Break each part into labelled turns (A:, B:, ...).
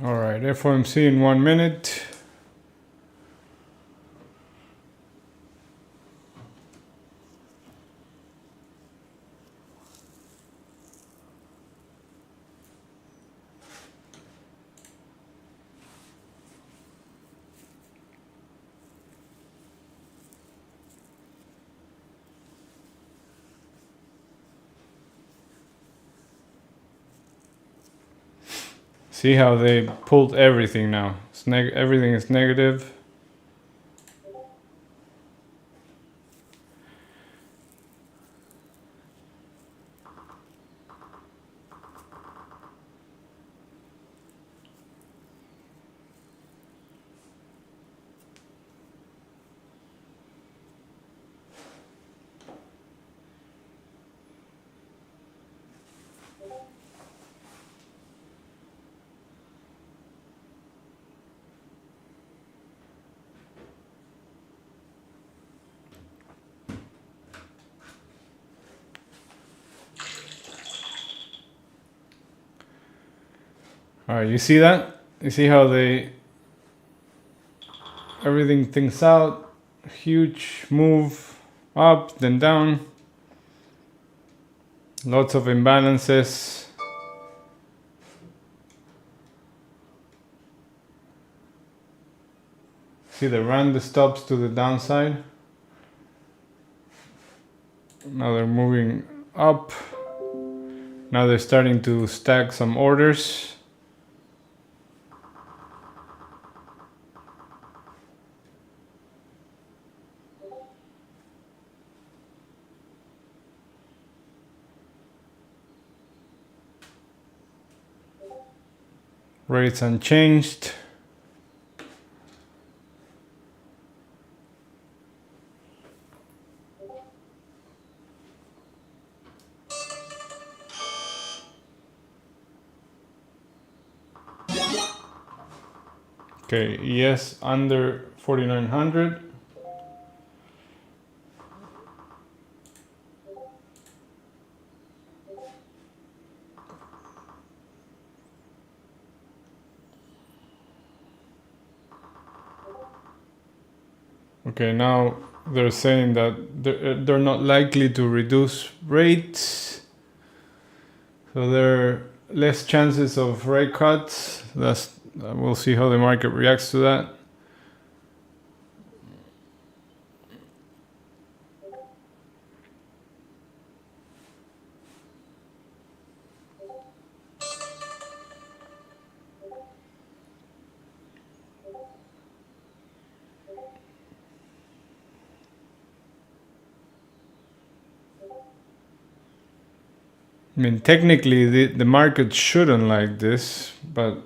A: All right, FOMC in 1 minute. See how they pulled everything now. Everything is negative. All right, you see that? You see how everything thinks out. Huge move up, then down. Lots of imbalances. See, they ran the stops to the downside. Now they're moving up. Now they're starting to stack some orders. Rates unchanged. Okay, yes, under 4,900. Okay, now they're saying that they're not likely to reduce rates. So there are less chances of rate cuts. We'll see how the market reacts to that. I mean, technically, the market shouldn't like this, but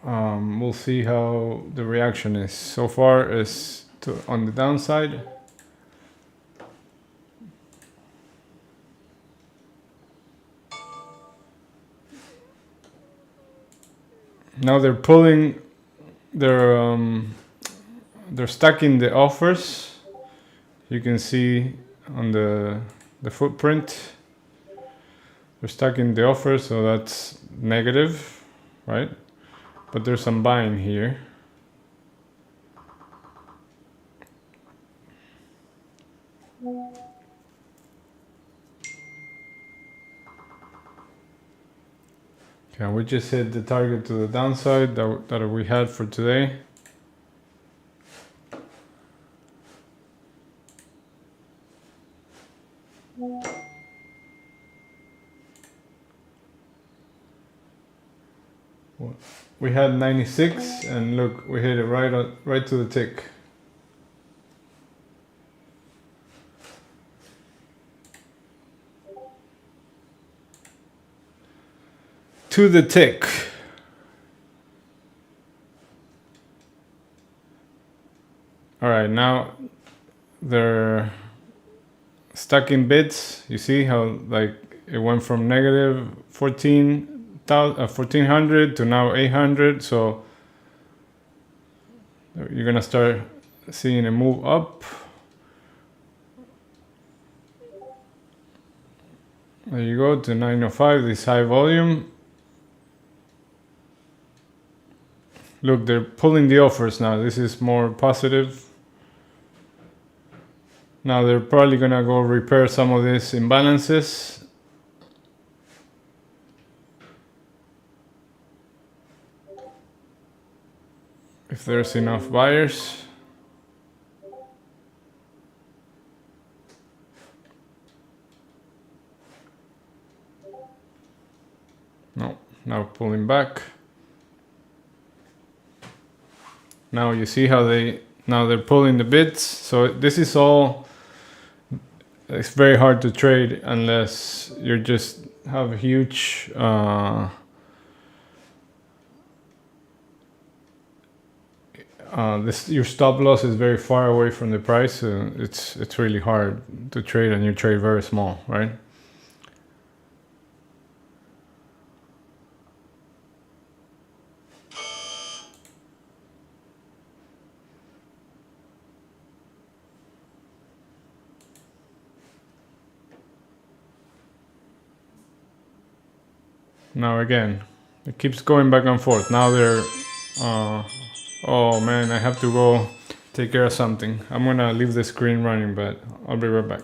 A: we'll see how the reaction is. So far, is on the downside. Now they're pulling. They're stacking the offers. You can see on the footprint. They're stacking the offers, so that's negative, right? But there's some buying here. Okay, we just hit the target to the downside that we had for today. We had 96, and look, we hit it right to the tick. To the tick. All right, now they're stacking bids. You see how like it went from negative 1400 to now 800. So you're gonna start seeing a move up. There you go, to 905, this high volume. Look, they're pulling the offers now. This is more positive. Now they're probably gonna go repair some of these imbalances. If there's enough buyers. No, now pulling back. Now you see how they're pulling the bids. So this is all, it's very hard to trade unless you just have a huge your stop loss is very far away from the price. It's really hard to trade, and you trade very small, right? Now again, it keeps going back and forth. Now they're oh man, I have to go take care of something. I'm gonna leave the screen running, but I'll be right back.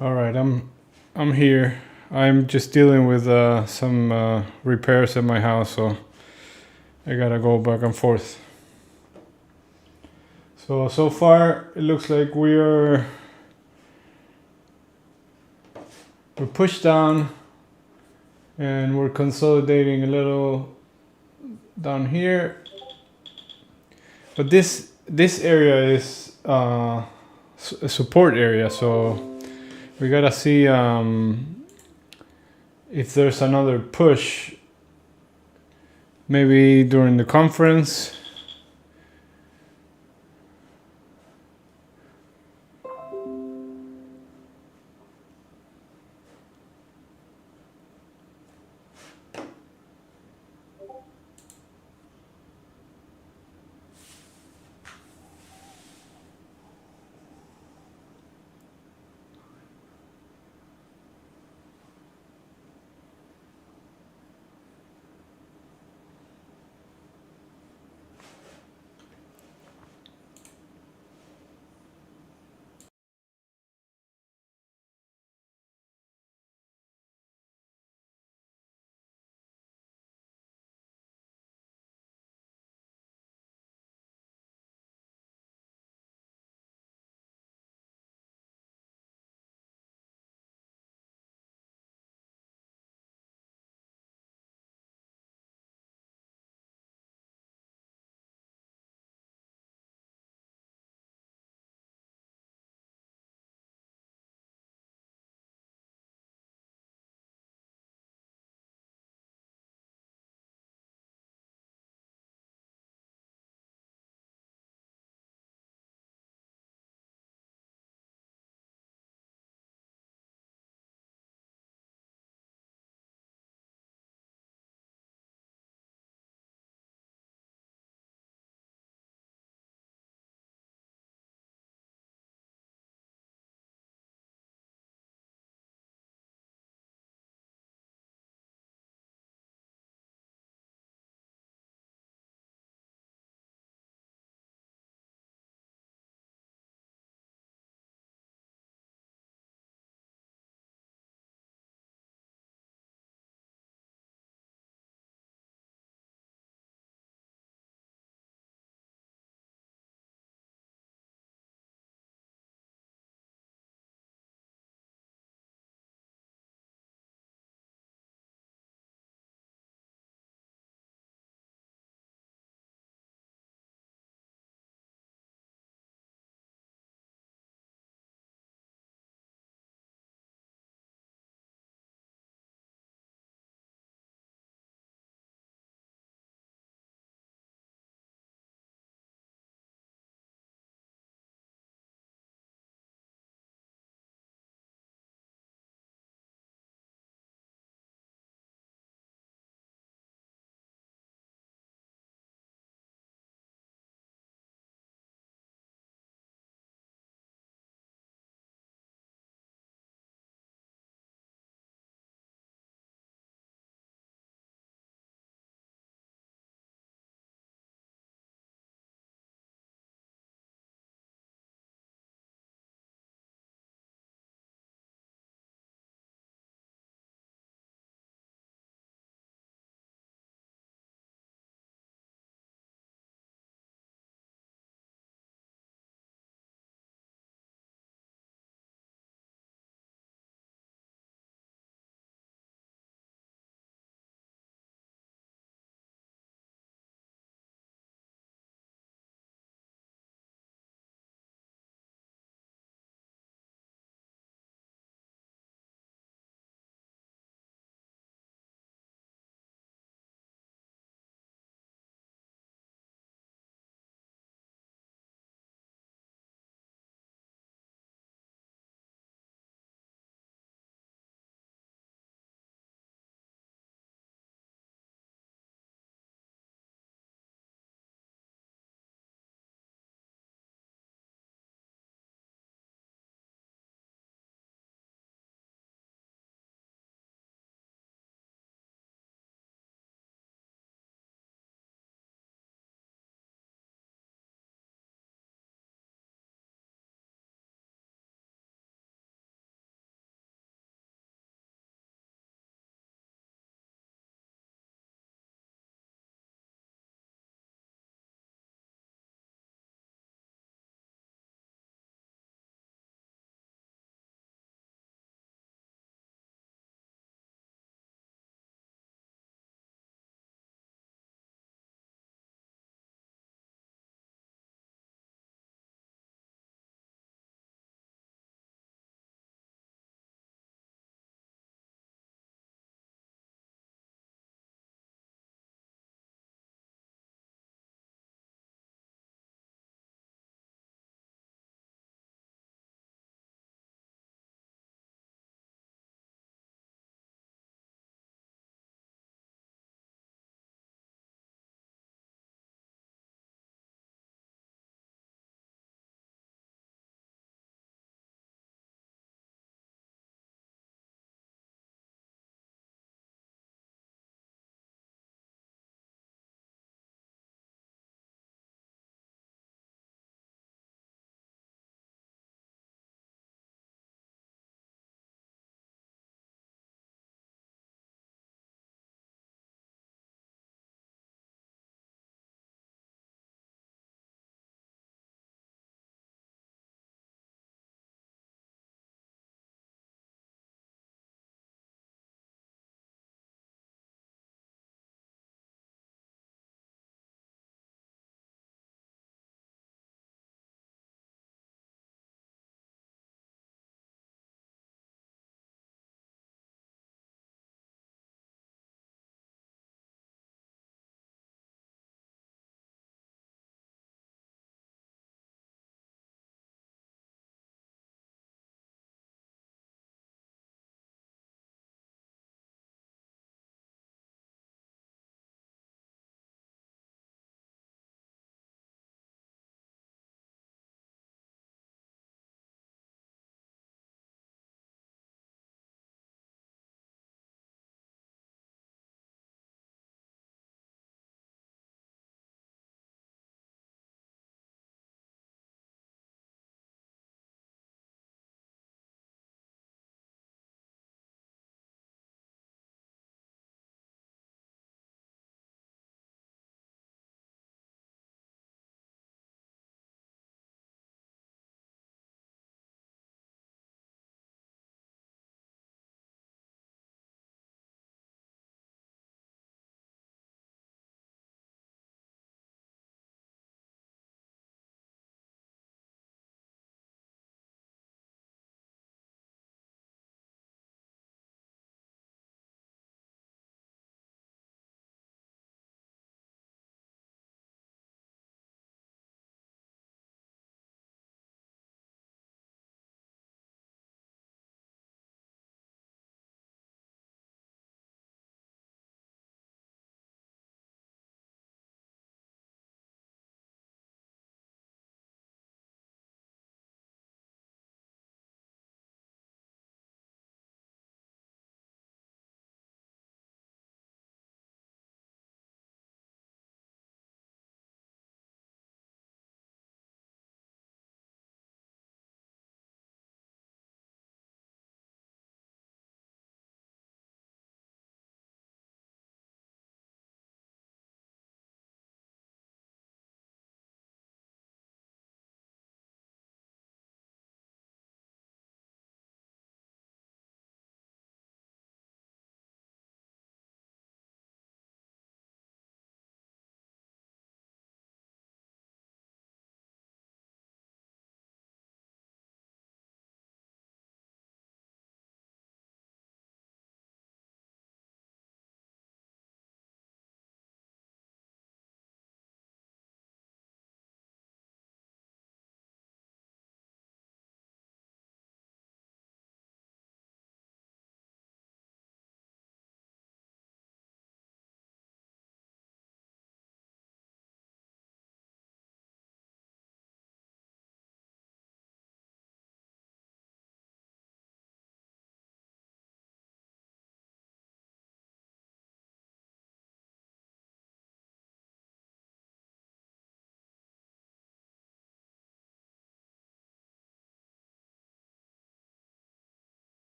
A: All right, I'm here. I'm just dealing with some repairs at my house, so I gotta go back and forth. So far it looks like we're pushed down, and we're consolidating a little down here. But this area is a support area, so we gotta see if there's another push, maybe during the conference.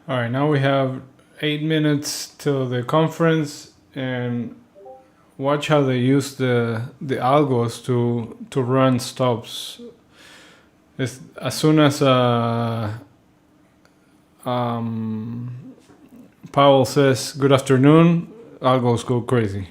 A: All right, now we have 8 minutes till the conference, and watch how they use the algos to run stops. As soon as Powell says good afternoon, algos go crazy.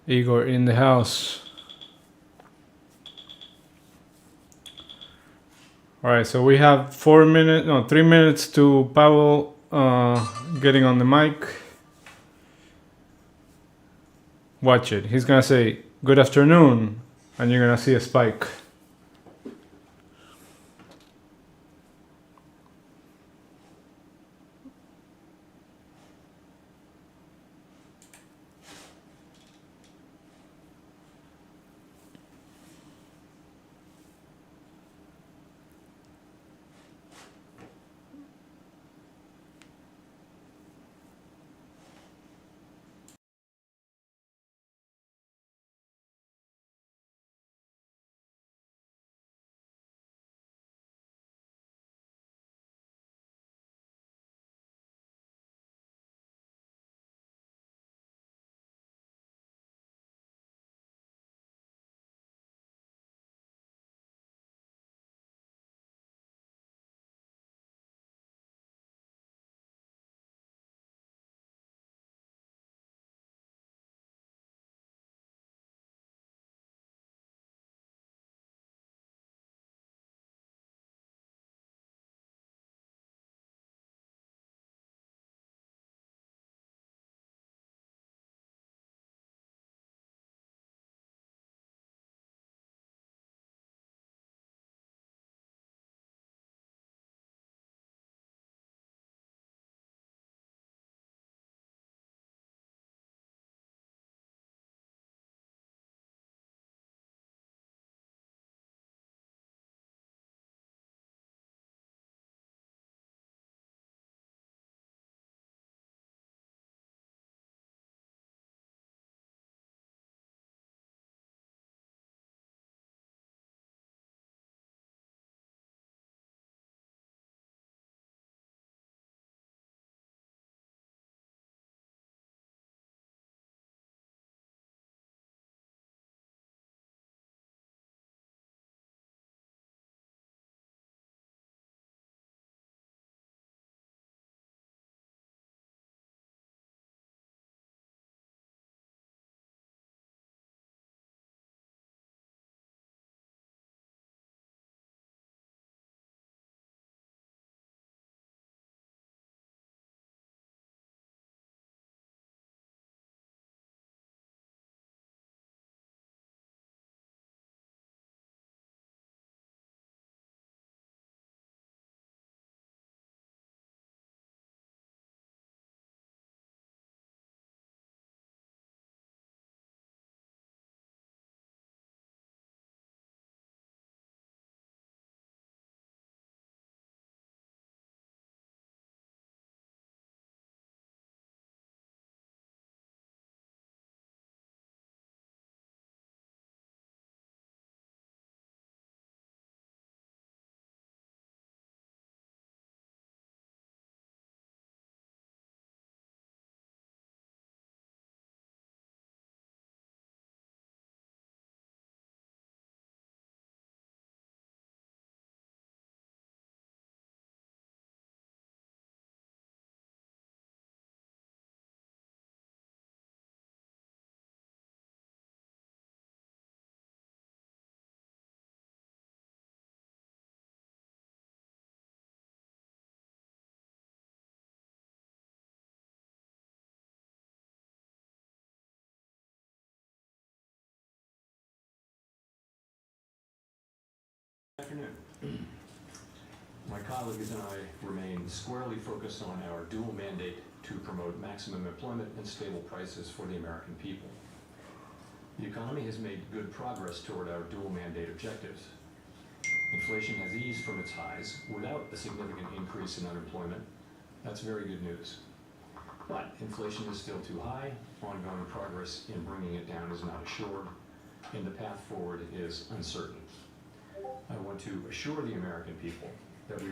A: Igor in the house. All right, so we have 3 minutes to Powell getting on the mic. Watch it. He's gonna say, "Good afternoon." and you're gonna see a spike.
B: Afternoon. My colleagues and I remain squarely focused on our dual mandate to promote maximum employment and stable prices for the American people. The economy has made good progress toward our dual mandate objectives. Inflation has eased from its highs without a significant increase in unemployment. That's very good news. But inflation is still too high, ongoing progress in bringing it down is not assured, and the path forward is uncertain. I want to assure the American people that we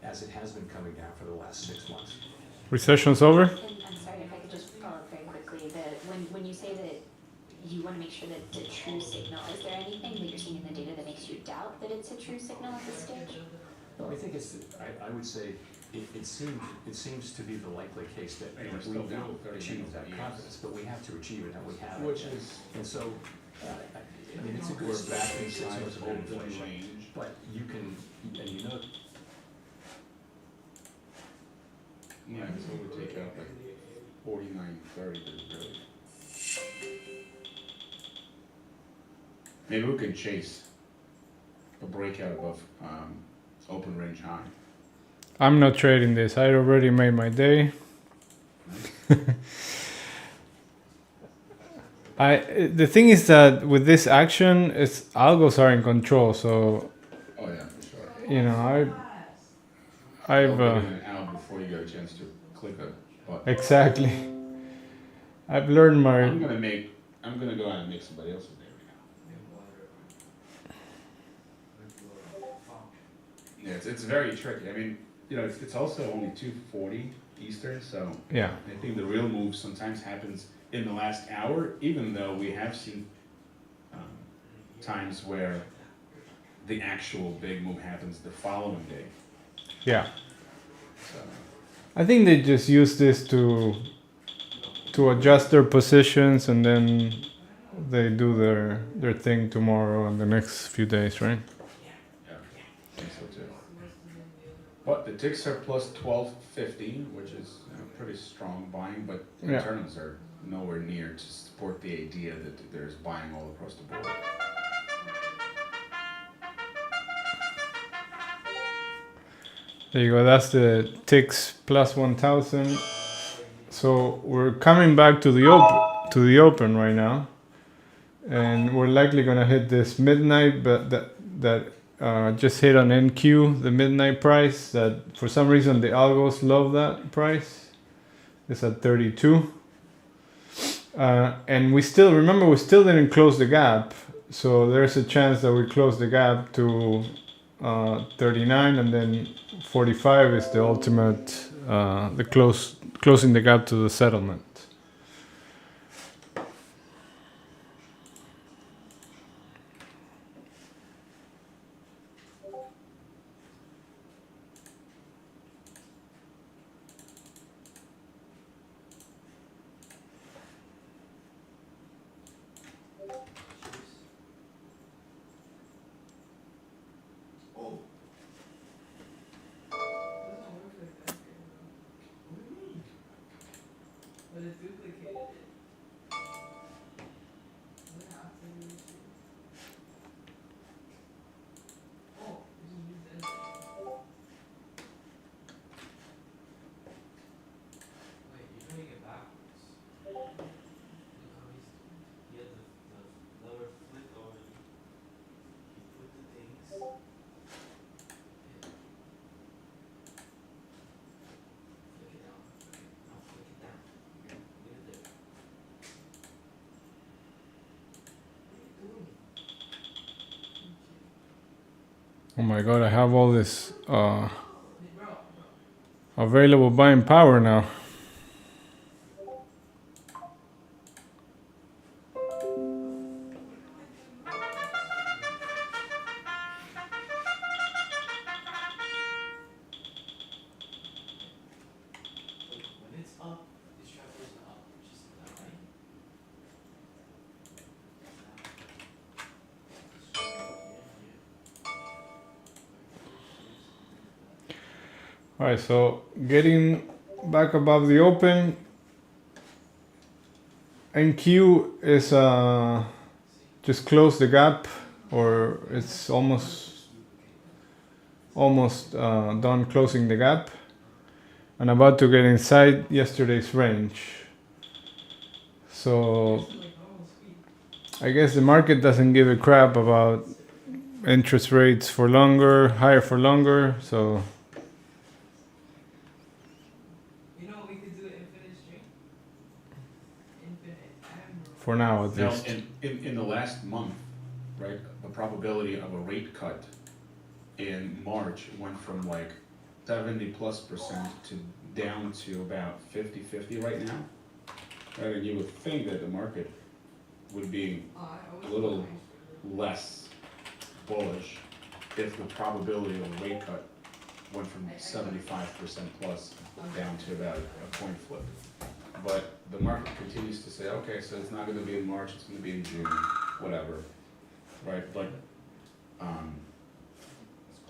B: as it has been coming down for the last 6 months.
A: Recession's over?
C: And I'm sorry if I could just follow up very quickly, when you say that you want to make sure that it's a true signal, is there anything that you're seeing in the data that makes you doubt that it's a true signal at this stage?
B: No, I think I would say it seems to be the likely case that
D: Hey, we're
B: we
D: still down
B: will
D: 30
B: achieve
D: minutes
B: that
D: of years.
B: confidence, but we have to achieve it, and we have
D: Which
B: it.
D: is,
B: And so, I mean, it's a good
D: we're
B: start
D: back
B: in
D: in
B: 6 months of
D: open
B: inflation.
D: range.
B: But you can, and you know,
D: Yeah, so we take out like 49.30, but really. Maybe we can chase a breakout above open range high.
A: I'm not trading this. I already made my day. The thing is that with this action, it's algos are in control. So
D: Oh yeah, for sure.
A: you know, I've
D: Open in and out before you get a chance to click a button.
A: exactly. I've learned my.
D: I'm gonna go out and make somebody else's day right now. Yeah, it's very tricky. I mean, you know, it's also only 2:40 Eastern, so
A: Yeah.
D: I think the real move sometimes happens in the last hour, even though we have seen times where the actual big move happens the following day.
A: Yeah.
D: So,
A: I think they just use this to adjust their positions, and then they do their thing tomorrow and the next few days, right?
D: yeah, I think so too. But the ticks are plus 1250, which is pretty strong buying, but
A: Yeah.
D: internals are nowhere near to support the idea that there's buying all across the board.
A: There you go. That's the ticks plus 1000. So we're coming back to the open right now, and we're likely gonna hit this midnight, but that just hit on NQ, the midnight price. That for some reason the algos love that price. It's at 32, and we still didn't close the gap. So there's a chance that we close the gap to 39, and then 45 is the ultimate, closing the gap to the settlement. Oh my god, I have all this available buying power now. Alright, so getting back above the open, NQ is just close the gap, or it's almost done closing the gap, and about to get inside yesterday's range. So I guess the market doesn't give a crap about interest rates for longer, higher for longer, so for now at
D: Now,
A: least.
D: in the last month, right, the probability of a rate cut in March went from like 70+% to down to about 50-50 right now. Right, and you would think that the market would be a little less bullish if the probability of a rate cut went from 75% plus down to about a coin flip. But the market continues to say, okay, so it's not going to be in March, it's going to be in June, whatever, right? But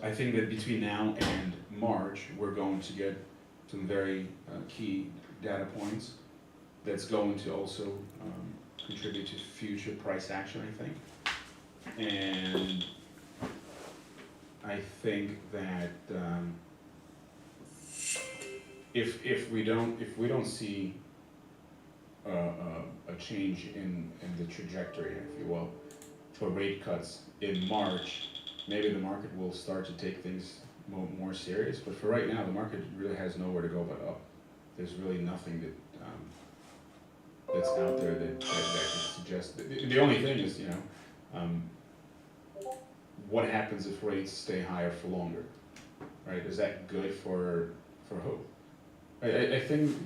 D: I think that between now and March, we're going to get some very key data points that's going to also contribute to future price action, I think. And I think that if we don't see a change in the trajectory, if you will, for rate cuts in March, maybe the market will start to take things more serious. But for right now, the market really has nowhere to go but up. There's really nothing that that's out there that could suggest. The only thing is, what happens if rates stay higher for longer, right? Is that good for who? I think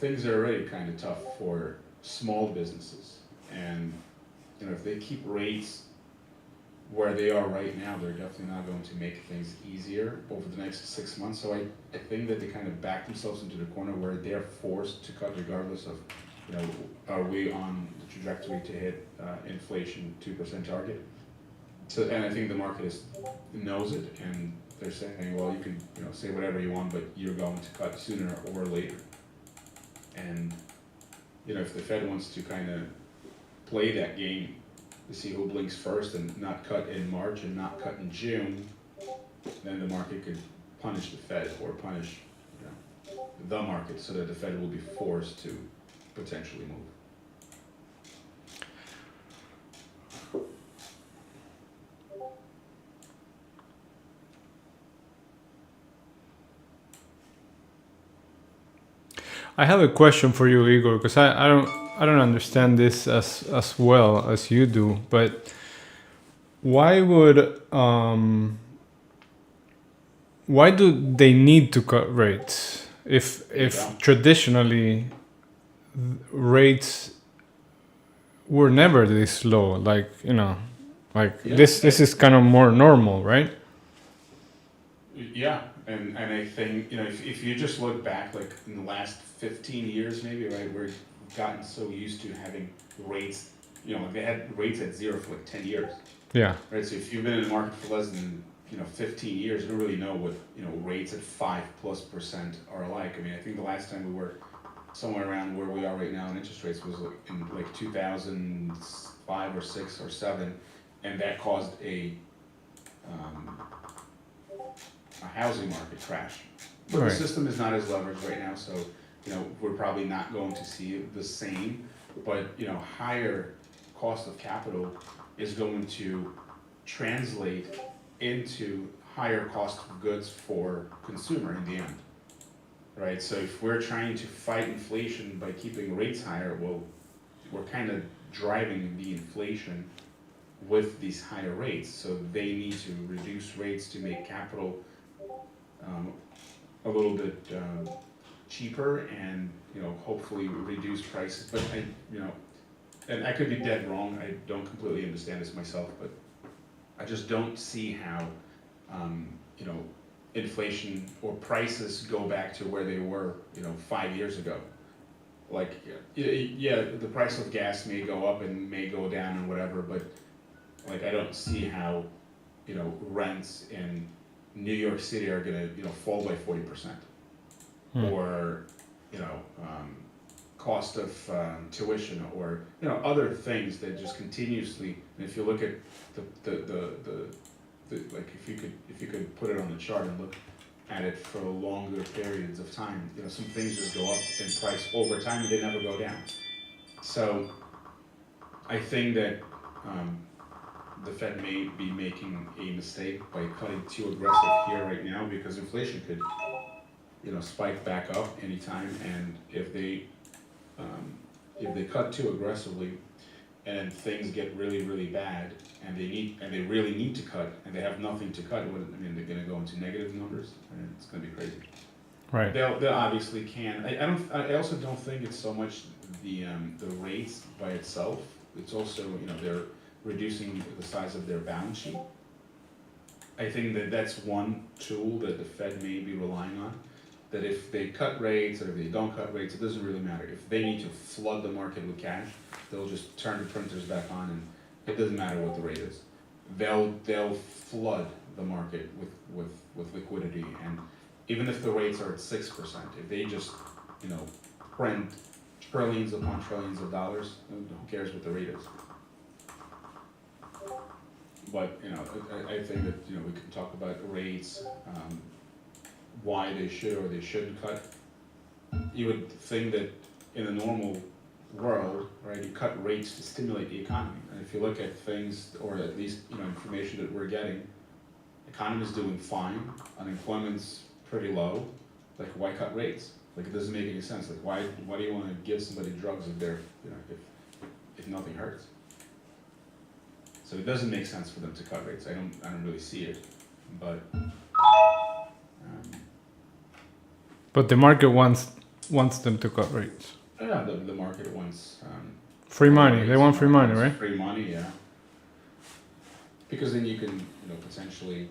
D: things are already kind of tough for small businesses, and if they keep rates where they are right now, they're definitely not going to make things easier over the next 6 months. So I think that they kind of back themselves into the corner where they're forced to cut regardless of, are we on the trajectory to hit inflation 2% target? So, and I think the market knows it, and they're saying, well, you can say whatever you want, but you're going to cut sooner or later. And if the Fed wants to kind of play that game to see who blinks first and not cut in March and not cut in June, then the market could punish the Fed or punish the market so that the Fed will be forced to potentially move.
A: I have a question for you, Igor, because I don't understand this as well as you do. But why do they need to cut rates if traditionally rates were never this low? This is kind of more normal, right?
D: Yeah, and I think if you just look back, like in the last 15 years maybe, right, we've gotten so used to having rates, they had rates at zero for like 10 years.
A: Yeah.
D: Right, so if you've been in the market for less than 15 years, you don't really know what rates at 5+% are like. I mean, I think the last time we were somewhere around where we are right now in interest rates was in like 2005 or 6 or 7, and that caused a housing market crash. But
A: Right.
D: The system is not as leveraged right now, so we're probably not going to see the same. But higher cost of capital is going to translate into higher cost of goods for consumer in the end, right? So if we're trying to fight inflation by keeping rates higher, well, we're kind of driving the inflation with these higher rates. So they need to reduce rates to make capital a little bit cheaper, and hopefully reduce prices. But and I could be dead wrong. I don't completely understand this myself, but I just don't see how inflation or prices go back to where they were 5 years ago. Like the price of gas may go up and may go down and whatever, but like I don't see how rents in New York City are gonna fall by 40%, or cost of tuition, or other things that just continuously. And if you look at the like if you could put it on the chart and look at it for longer periods of time, some things just go up in price over time and they never go down. So I think that the Fed may be making a mistake by cutting too aggressive here right now, because inflation could spike back up anytime, and if they cut too aggressively and things get really, really bad, and they really need to cut, and they have nothing to cut, they're gonna go into negative numbers, and it's gonna be crazy.
A: Right.
D: They obviously can. I also don't think it's so much the rates by itself. It's also, they're reducing the size of their balance sheet. I think that's one tool that the Fed may be relying on. That if they cut rates or if they don't cut rates, it doesn't really matter. If they need to flood the market with cash, they'll just turn the printers back on, and it doesn't matter what the rate is. They'll flood the market with liquidity, and even if the rates are at 6%, if they just print trillions upon trillions of dollars, who cares what the rate is? But I think that we can talk about rates, why they should or they shouldn't cut. You would think that in a normal world, right, you cut rates to stimulate the economy. And if you look at things, or at least information that we're getting, economy's doing fine, unemployment's pretty low. Like, why cut rates? Like, it doesn't make any sense. Like, why do you want to give somebody drugs if they're if nothing hurts? So it doesn't make sense for them to cut rates. I don't really see it, but.
A: But the market wants them to cut rates.
D: Yeah, the market wants
A: Free money. They want free money, right?
D: Free money, yeah. Because then you can, potentially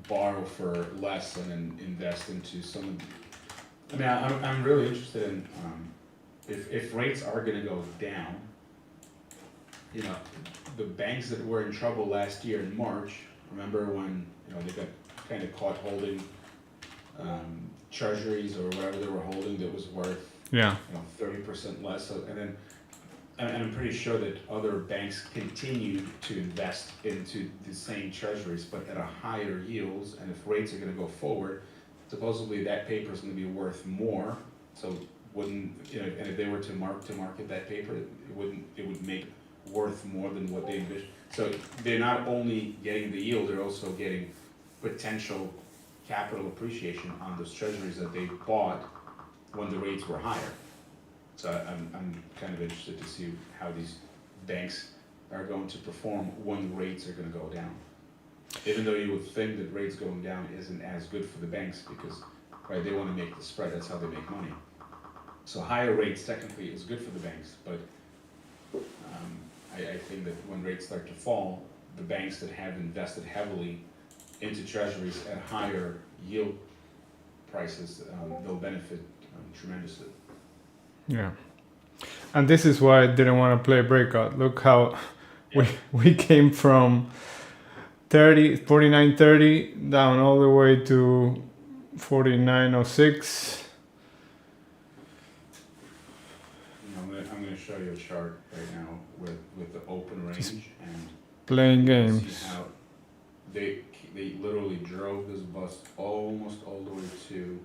D: borrow for less and then invest into some. I mean, I'm really interested in if rates are going to go down. The banks that were in trouble last year in March. Remember when they got kind of caught holding treasuries or whatever they were holding that was worth 30% less. So, and I'm pretty sure that other banks continued to invest into the same treasuries, but at a higher yields. And if rates are going to go forward, supposedly that paper is going to be worth more. So and if they were to market that paper, it would make worth more than what they envisioned. So they're not only getting the yield, they're also getting potential capital appreciation on those treasuries that they bought when the rates were higher. So I'm kind of interested to see how these banks are going to perform when rates are going to go down. Even though you would think that rates going down isn't as good for the banks because they want to make the spread, that's how they make money. So higher rates technically is good for the banks, but I think that when rates start to fall, the banks that have invested heavily into treasuries at higher yield prices, they'll benefit tremendously.
A: Yeah. And this is why I didn't want to play breakout. Look how we came from 49.30 down all the way to 49.06.
D: I'm going to show you a chart right now with the open range and
A: Playing games.
D: see how they literally drove this bus almost all the way to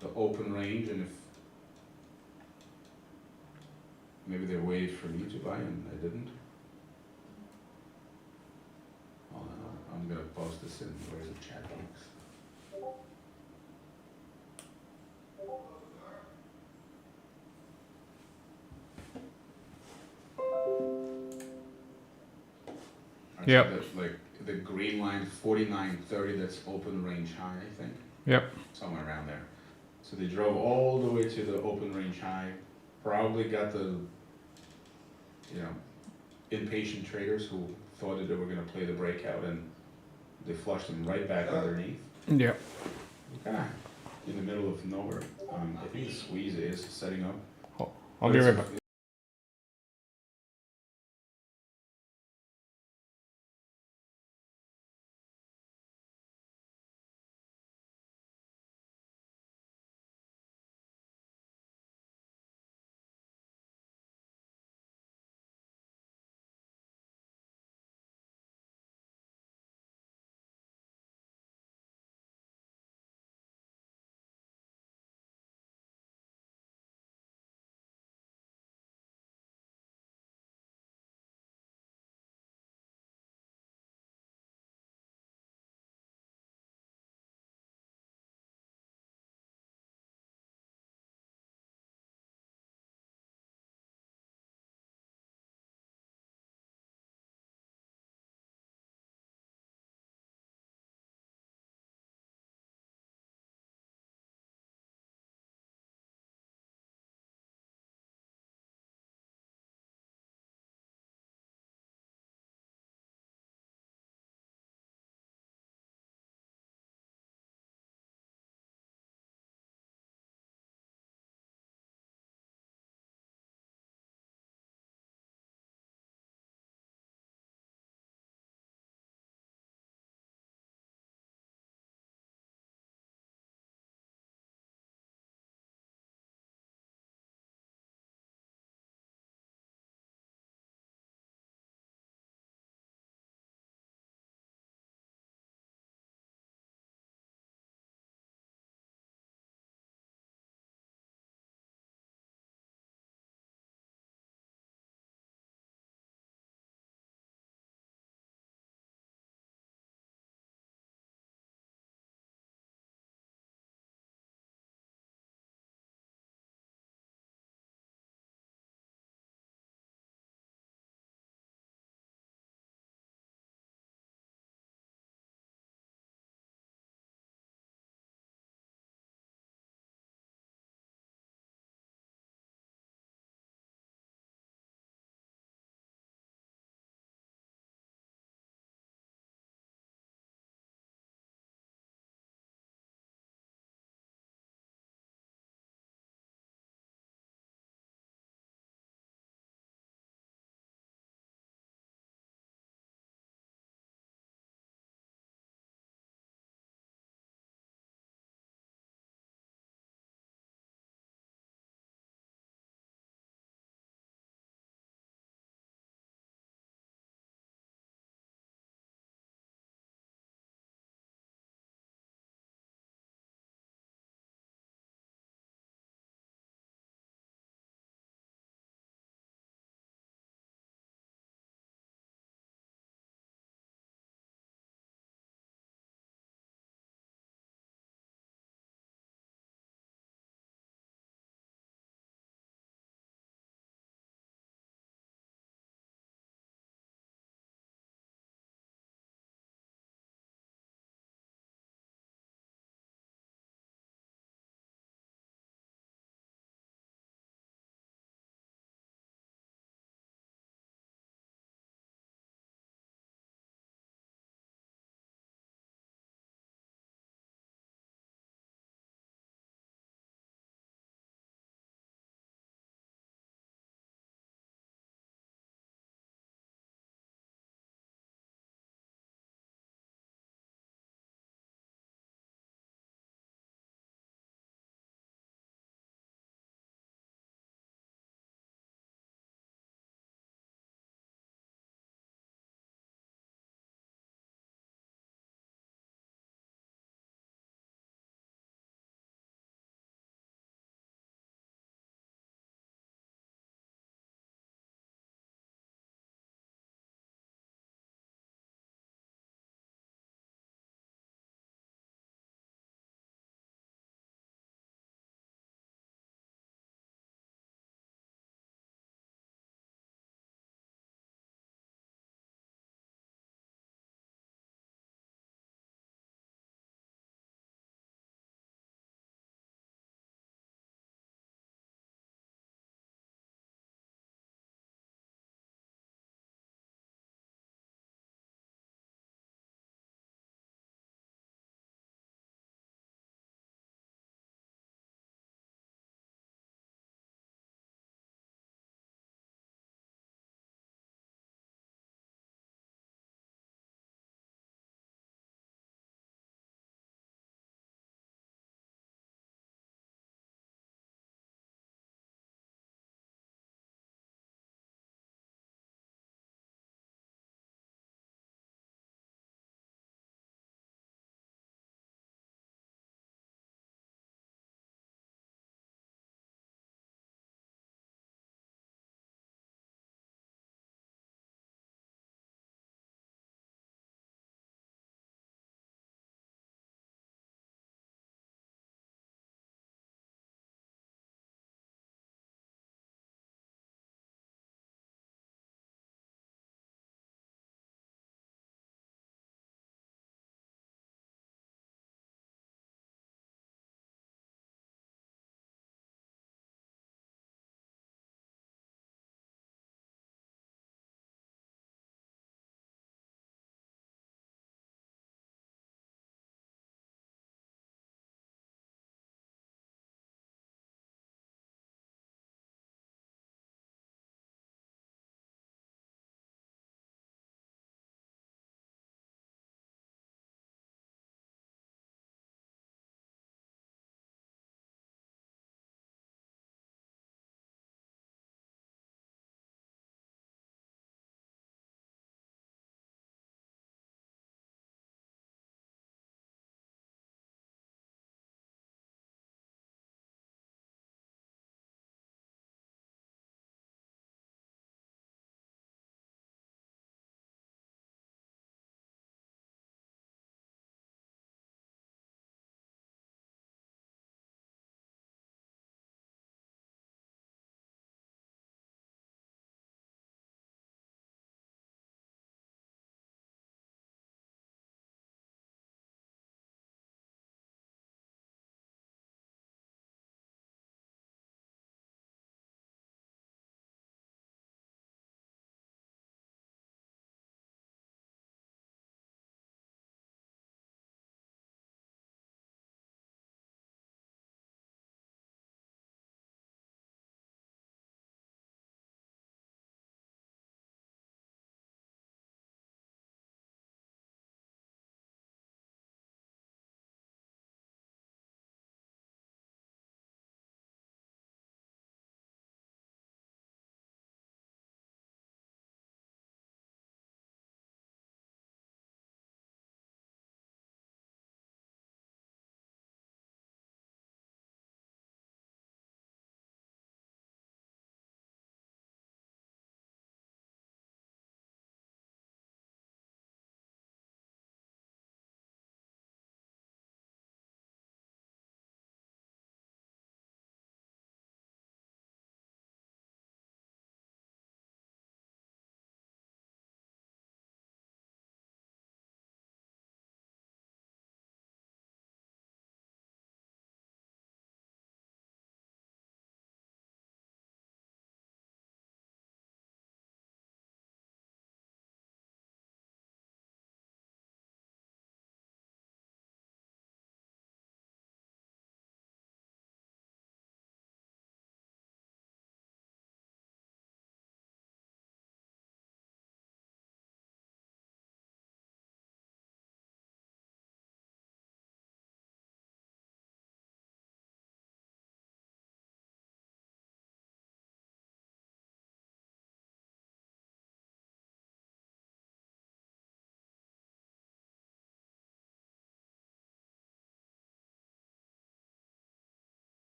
D: the open range, and if maybe they waited for me to buy and I didn't. Oh no, I'm gonna post this in where's the chat box.
A: Yep.
D: So like the green line 49.30, that's open range high, I think.
A: Yep.
D: Somewhere around there. So they drove all the way to the open range high, probably got the impatient traders who thought that they were going to play the breakout, and they flushed them right back underneath.
A: Yep.
D: Kind of in the middle of nowhere. I think the squeeze is setting up.
A: I'll be right back.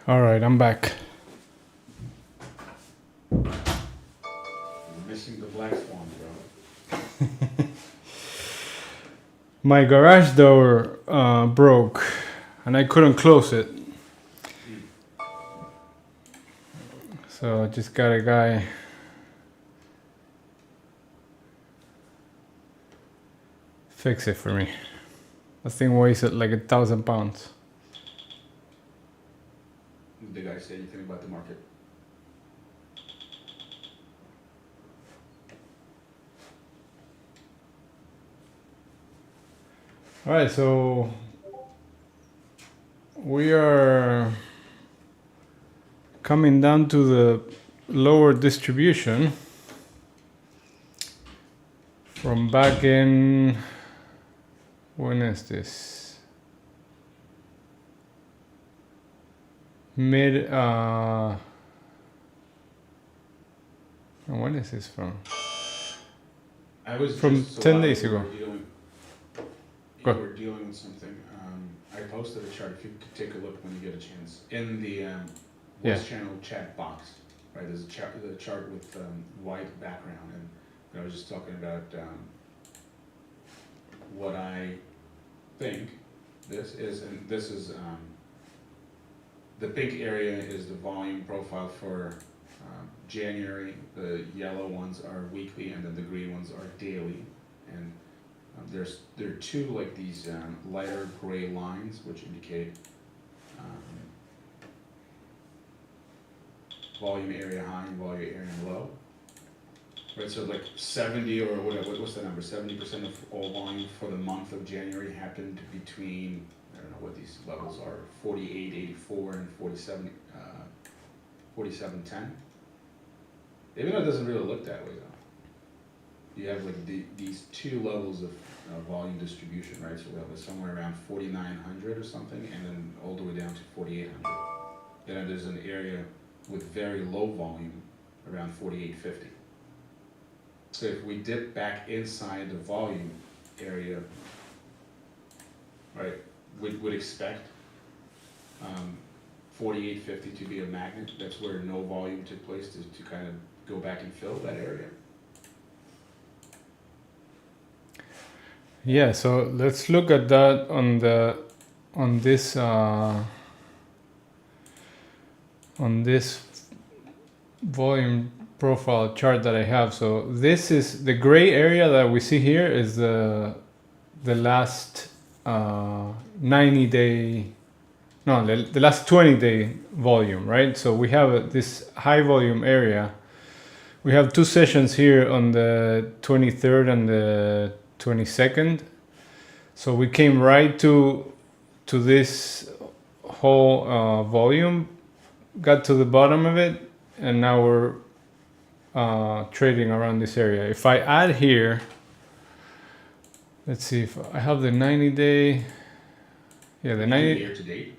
A: All right, I'm back.
D: You're missing the black swan, bro.
A: My garage door broke, and I couldn't close it. So I just got a guy fix it for me. That thing weighs like 1,000 pounds.
D: Did the guy say anything about the market?
A: All right, so we are coming down to the lower distribution from back in, when is this? When is this from?
D: I was
A: From
D: just,
A: 10
D: while
A: days
D: you were
A: ago.
D: You
A: Go.
D: were dealing with something. I posted a chart. If you could take a look when you get a chance in the Voice Channel chat box. Right, there's a chart with white background, and I was just talking about what I think this is, and this is the pink area is the volume profile for January. The yellow ones are weekly, and then the green ones are daily. And there are two like these lighter gray lines which indicate volume area high and volume area low. Right, so like 70 or whatever, what's the number? 70% of all volume for the month of January happened between, I don't know what these levels are, 48.84 and 47.10. Even though it doesn't really look that way though. You have like these two levels of volume distribution, right? So we have somewhere around 4,900 or something, and then all the way down to 4,800. Then there's an area with very low volume around 4,850. So if we dip back inside the volume area, right, we would expect 4,850 to be a magnet. That's where no volume took place to kind of go back and fill that area.
A: Yeah, so let's look at that on this volume profile chart that I have. So this is the gray area that we see here is the last 90-day, no, the last 20-day volume, right? So we have this high volume area. We have two sessions here on the 23rd and the 22nd. So we came right to this whole volume, got to the bottom of it, and now we're trading around this area. If I add here, let's see if I have the 90-day. Yeah, the 90
D: year to date.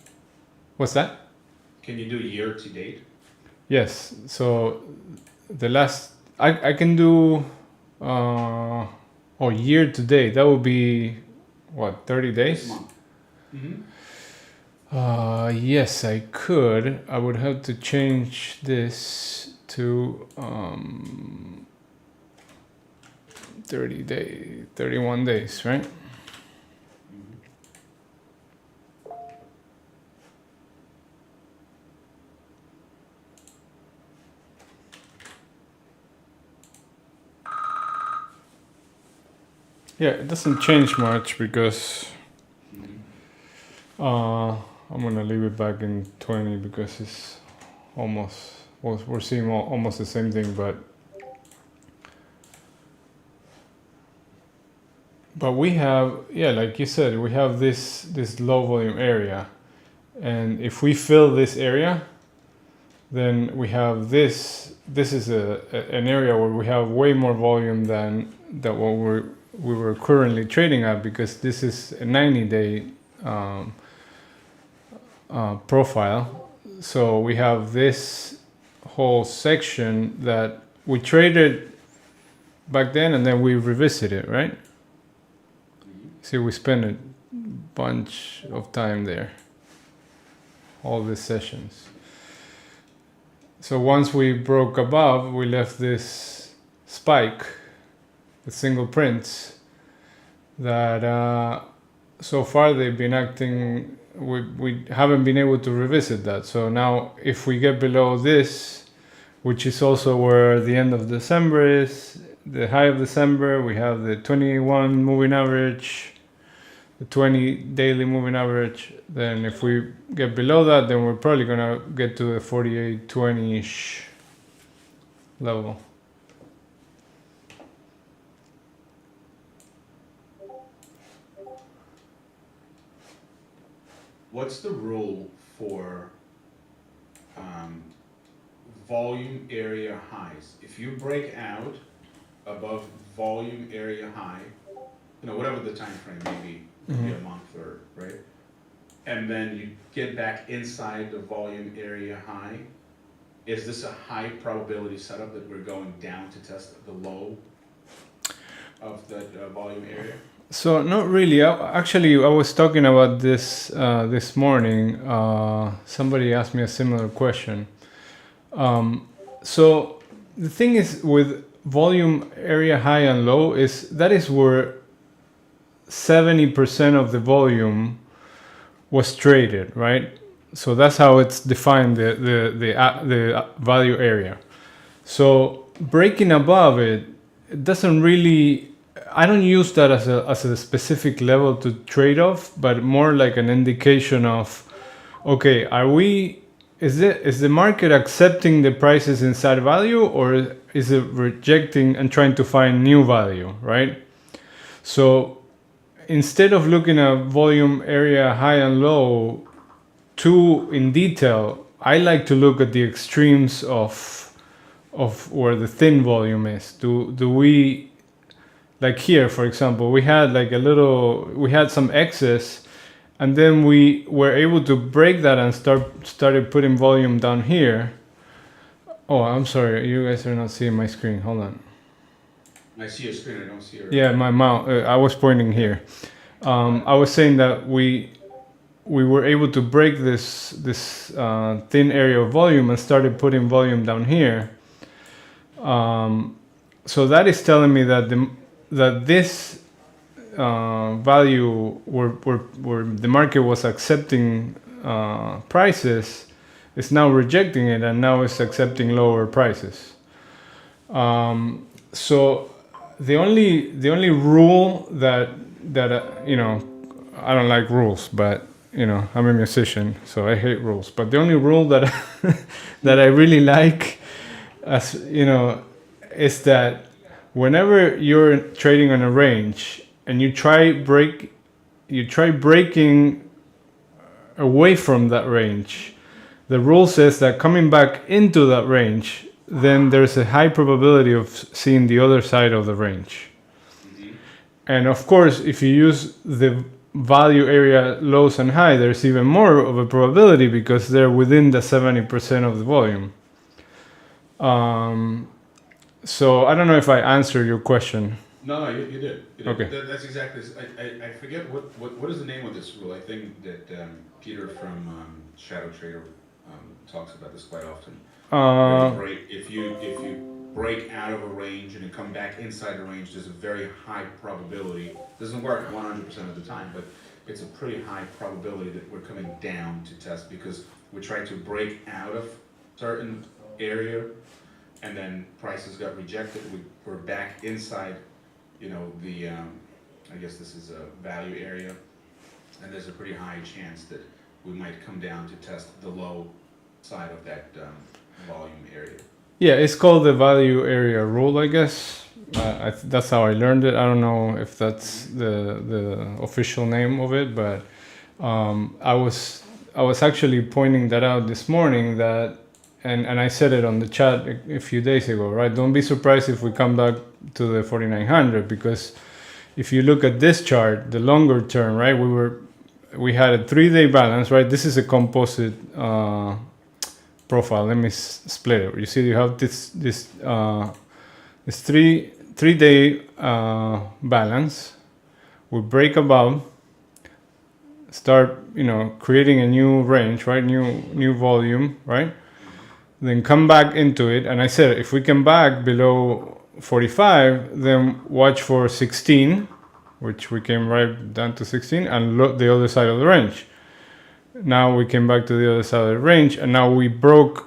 A: What's that?
D: Can you do year to date?
A: Yes. So the last I can do year to date. That would be what, 30 days?
D: This month. Mm-hmm.
A: Yes, I could. I would have to change this to 31 days, right? Yeah, it doesn't change much because I'm gonna leave it back in 20 because it's almost, well, we're seeing almost the same thing, but we have, yeah, like you said, we have this low volume area, and if we fill this area, then we have this is an area where we have way more volume than what we were currently trading at, because this is a 90-day profile. So we have this whole section that we traded back then, and then we revisit it, right? See, we spent a bunch of time there, all these sessions. So once we broke above, we left this spike with single prints that so far they've been acting, we haven't been able to revisit that. So now if we get below this, which is also where the end of December is, the high of December, we have the 21 moving average, the 20 daily moving average. Then if we get below that, then we're probably gonna get to the 48.20-ish level.
D: What's the rule for volume area highs? If you break out above volume area high, you know, whatever the time frame may be, maybe a month or, right? And then you get back inside the volume area high, is this a high probability setup that we're going down to test the low of that volume area?
A: So not really. Actually, I was talking about this this morning. Somebody asked me a similar question. So the thing is with volume area high and low is that is where 70% of the volume was traded, right? So that's how it's defined, the value area. So breaking above it, it doesn't really, I don't use that as a specific level to trade off, but more like an indication of, okay, is the market accepting the prices inside value, or is it rejecting and trying to find new value, right? So instead of looking at volume area high and low too in detail, I like to look at the extremes of where the thin volume is. Do we, like here, for example, we had some excess, and then we were able to break that and started putting volume down here. Oh, I'm sorry, you guys are not seeing my screen. Hold on.
D: I see your screen, I don't see your...
A: Yeah, my mouse. I was pointing here. I was saying that we were able to break this thin area of volume and started putting volume down here. So that is telling me that this value where the market was accepting prices is now rejecting it, and now it's accepting lower prices. So the only rule that you know, I don't like rules, but you know, I'm a musician, so I hate rules. But the only rule that that I really like, as you know, is that whenever you're trading on a range and you try breaking away from that range, the rule says that coming back into that range, then there's a high probability of seeing the other side of the range. And of course, if you use the value area lows and high, there's even more of a probability because they're within the 70% of the volume. So I don't know if I answered your question.
D: No, you did.
A: Okay.
D: That's exactly. I forget what is the name of this rule. I think that Peter from Shadow Trader talks about this quite often. If you break out of a range and you come back inside the range, there's a very high probability. It doesn't work 100% of the time, but it's a pretty high probability that we're coming down to test because we tried to break out of certain area, and then prices got rejected. We're back inside, you know, the I guess this is a value area, and there's a pretty high chance that we might come down to test the low side of that volume area.
A: Yeah, it's called the value area rule, I guess. That's how I learned it. I don't know if that's the official name of it, but I was actually pointing that out this morning, that and I said it on the chat a few days ago, right? Don't be surprised if we come back to the 4900, because if you look at this chart, the longer term, right? We had a 3-day balance, right? This is a composite profile. Let me split it. You see, you have this 3-day balance. We break above, start, you know, creating a new range, right? New volume, right? then come back into it. And I said, if we come back below 45, then watch for 16, which we came right down to 16, and look the other side of the range. Now we came back to the other side of the range, and now we broke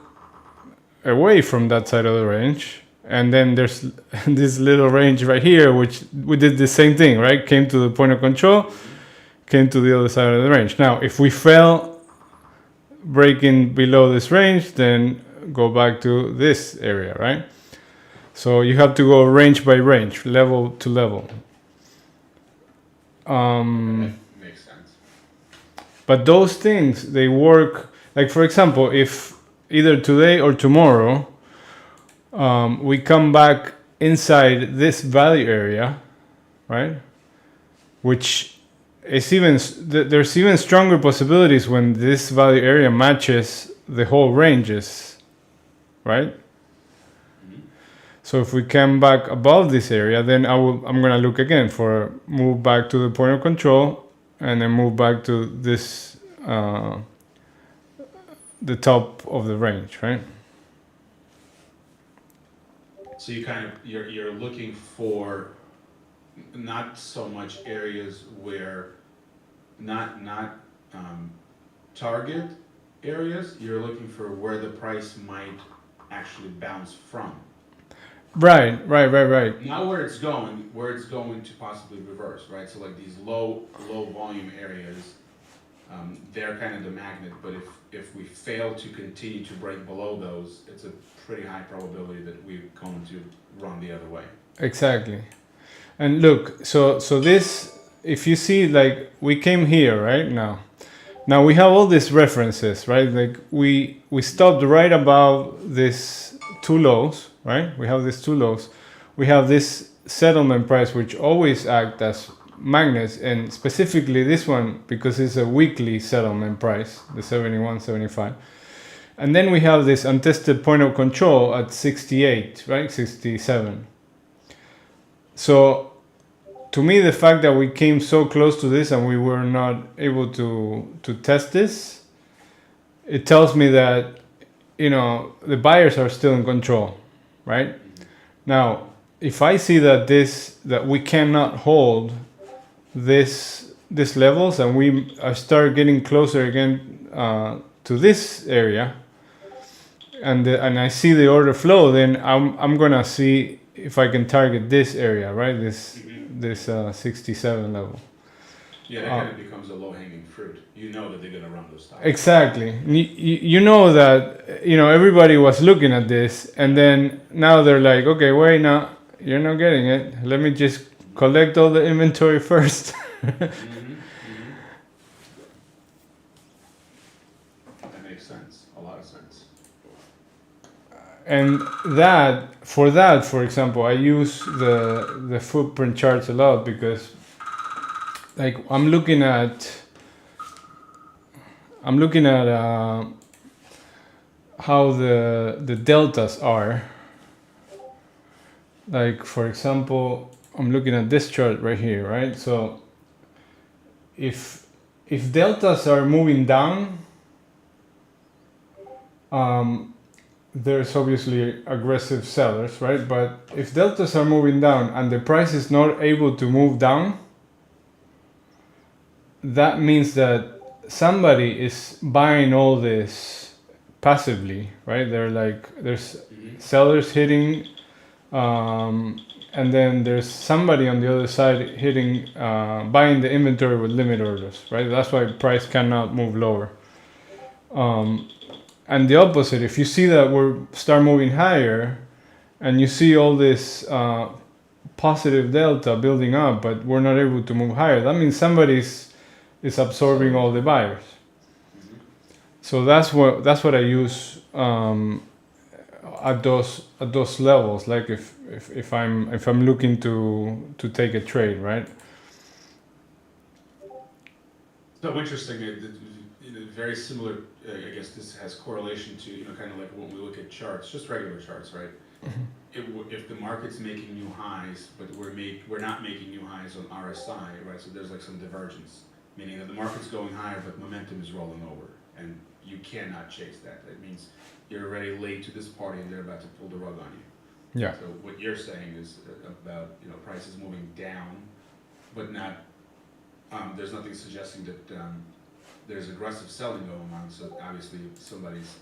A: away from that side of the range. And then there's this little range right here, which we did the same thing, right? Came to the point of control, came to the other side of the range. Now, if we fell breaking below this range, then go back to this area, right? So you have to go range by range, level to level.
D: Makes sense.
A: But those things, they work, like for example, if either today or tomorrow, we come back inside this value area, right? Which is there's even stronger possibilities when this value area matches the whole ranges, right? So if we come back above this area, then I'm gonna look again for move back to the point of control, and then move back to this the top of the range, right?
D: So you kind of you're looking for not so much areas where not target areas. You're looking for where the price might actually bounce from.
A: Right.
D: Not where it's going to possibly reverse, right? So like these low volume areas, they're kind of the magnet. But if we fail to continue to break below those, it's a pretty high probability that we're going to run the other way.
A: Exactly. And look, so this, if you see, like we came here right now. Now we have all these references, right? Like we stopped right above these two lows, right? We have these two lows. We have this settlement price, which always act as magnets, and specifically this one because it's a weekly settlement price, the 71.75. And then we have this untested point of control at 68, right? 67. So to me, the fact that we came so close to this and we were not able to test this, it tells me that, you know, the buyers are still in control, right? Now, if I see that we cannot hold these levels and we start getting closer again to this area, and I see the order flow, then I'm gonna see if I can target this area, right? This 67 level.
D: Yeah, that kind of becomes a low-hanging fruit. You know that they're gonna run those stocks.
A: Exactly. You know that, you know, everybody was looking at this, and then now they're like, okay, wait, now you're not getting it. Let me just collect all the inventory first.
D: That makes sense. A lot of sense.
A: And for example, I use the footprint charts a lot because, like, I'm looking at how the deltas are. Like, for example, I'm looking at this chart right here, right? So if deltas are moving down, there's obviously aggressive sellers, right? But if deltas are moving down and the price is not able to move down, that means that somebody is buying all this passively, right? They're like, there's sellers hitting, and then there's somebody on the other side hitting, buying the inventory with limit orders, right? That's why price cannot move lower. And the opposite, if you see that we start moving higher and you see all this positive delta building up, but we're not able to move higher, that means somebody is absorbing all the buyers. So that's what I use at those levels. Like if I'm looking to take a trade, right?
D: So interesting. Very similar. I guess this has correlation to, kind of like when we look at charts, just regular charts, right? If the market's making new highs, but we're not making new highs on RSI, right? So there's like some divergence, meaning that the market's going higher, but momentum is rolling over, and you cannot chase that. That means you're already late to this party and they're about to pull the rug on you.
A: Yeah.
D: So what you're saying is about, prices moving down, but not, there's nothing suggesting that, there's aggressive selling going on, so obviously somebody's,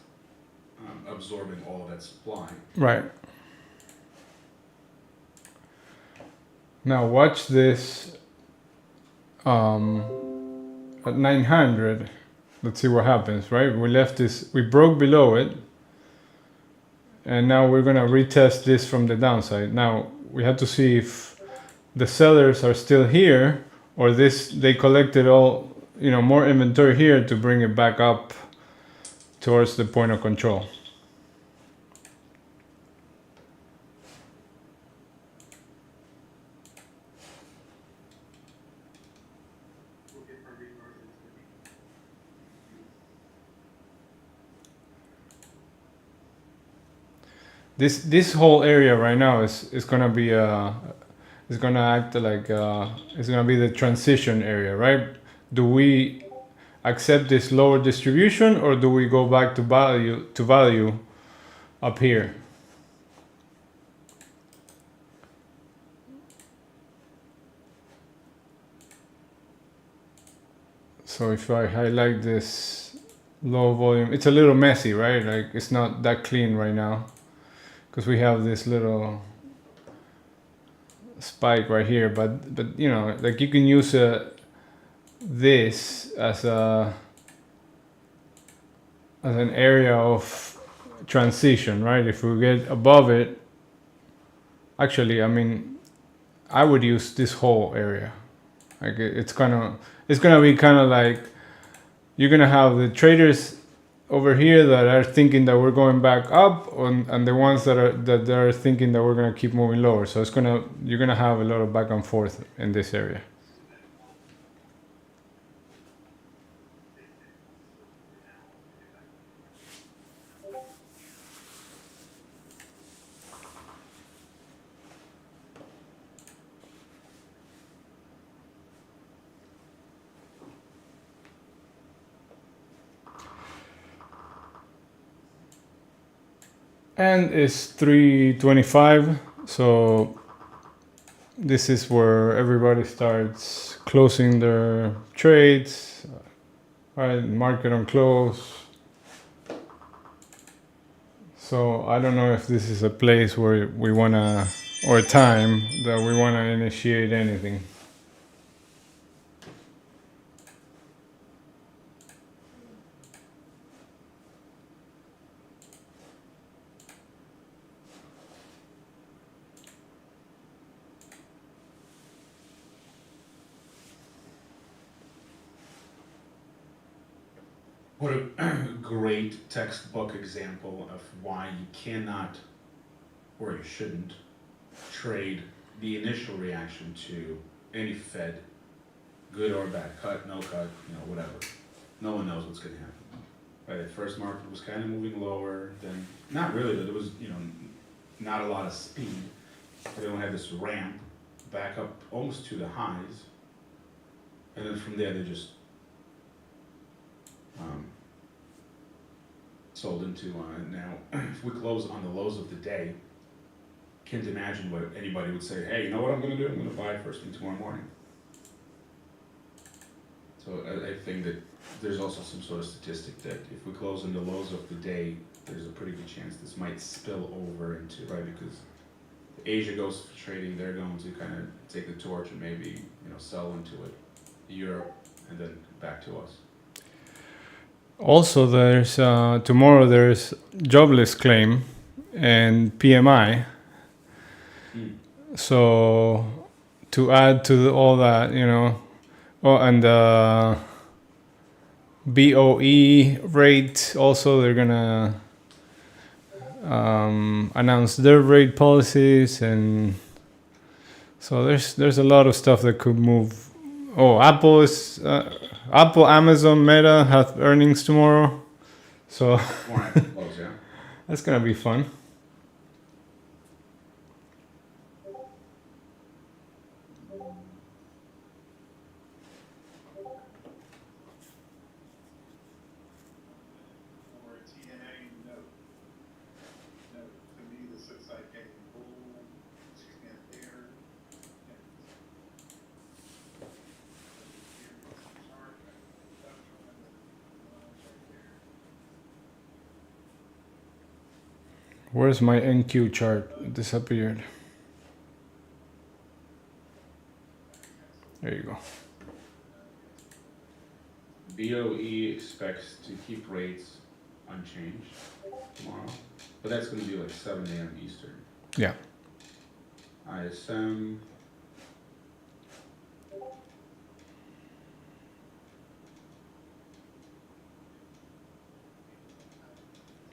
D: absorbing all of that supply.
A: Right. Now watch this at 900. Let's see what happens, right? We left this, we broke below it. And now we're gonna retest this from the downside. Now we have to see if the sellers are still here or they collected all, more inventory here to bring it back up towards the point of control. This whole area right now is gonna be is gonna act like it's gonna be the transition area, right? Do we accept this lower distribution or do we go back to value up here? So if I highlight this low volume, it's a little messy, right? Like it's not that clean right now because we have this little spike right here, but like you can use this as an area of transition, right? If we get above it, actually, I mean, I would use this whole area. Like it's gonna be kind of like you're gonna have the traders over here that are thinking that we're going back up, and the ones that are thinking that we're gonna keep moving lower. So you're gonna have a lot of back and forth in this area. And it's 3:25, so this is where everybody starts closing their trades, right? Market on close. So I don't know if this is a place where we wanna, or a time that we wanna initiate anything.
D: What a great textbook example of why you cannot, or you shouldn't, trade the initial reaction to any Fed, good or bad, cut, no cut, whatever. No one knows what's going to happen. Right, the first market was kind of moving lower, then not really, but there was, not a lot of speed. Then we had this ramp back up almost to the highs, and then from there they just sold into now. If we close on the lows of the day, can't imagine what anybody would say. Hey, you know what I'm going to do? I'm going to buy first thing tomorrow morning. So I think that there's also some sort of statistic that if we close on the lows of the day, there's a pretty good chance this might spill over into, right? Because Asia goes for trading, they're going to kind of take the torch and maybe sell into it, Europe, and then back to us.
A: Also, there's tomorrow there's jobless claim and PMI. So to add to all that, and the BOE rate also, they're gonna announce their rate policies, and so there's a lot of stuff that could move. Oh, Apple, Amazon, Meta have earnings tomorrow, so that's gonna be fun. Where's my NQ chart? It disappeared. There you go.
D: BOE expects to keep rates unchanged tomorrow, but that's going to be like 7 a.m. Eastern.
A: Yeah.
D: ISM.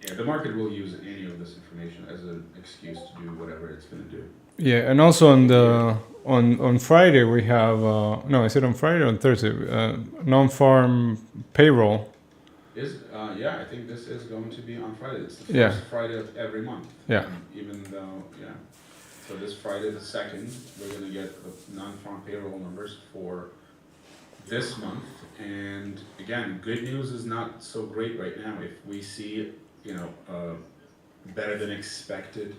D: Yeah, the market will use any of this information as an excuse to do whatever it's going to do.
A: Yeah, and also on the on Friday we have no, is it on Friday or on Thursday? Non-farm payroll.
D: Yeah, I think this is going to be on Friday. It's the first
A: Yeah.
D: Friday of every month.
A: Yeah.
D: Even though, yeah. So this Friday the 2nd, we're going to get the non-farm payroll numbers for this month. And again, good news is not so great right now. If we see, better than expected,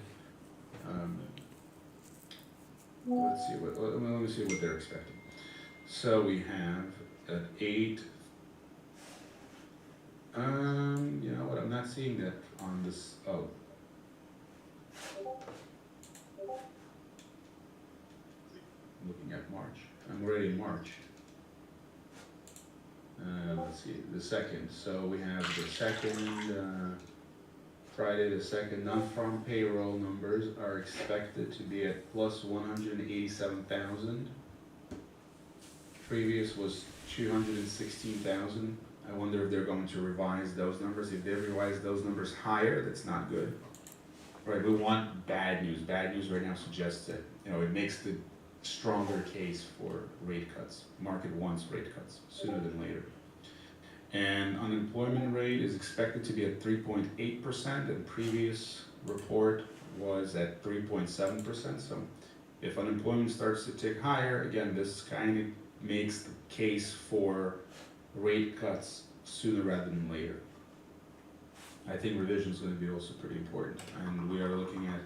D: let's see let me see what they're expecting. So we have at 8. You know what? I'm not seeing that on this. Oh. Looking at March. I'm already in March. Let's see, the 2nd. So we have the 2nd, Friday the 2nd, non-farm payroll numbers are expected to be at plus 187,000. Previous was 216,000. I wonder if they're going to revise those numbers. If they revise those numbers higher, that's not good. Right, we want bad news. Bad news right now suggests that, it makes the stronger case for rate cuts. Market wants rate cuts sooner than later. And unemployment rate is expected to be at 3.8%, and previous report was at 3.7%. So if unemployment starts to tick higher, again, this kind of makes the case for rate cuts sooner rather than later. I think revision is going to be also pretty important, and we are looking at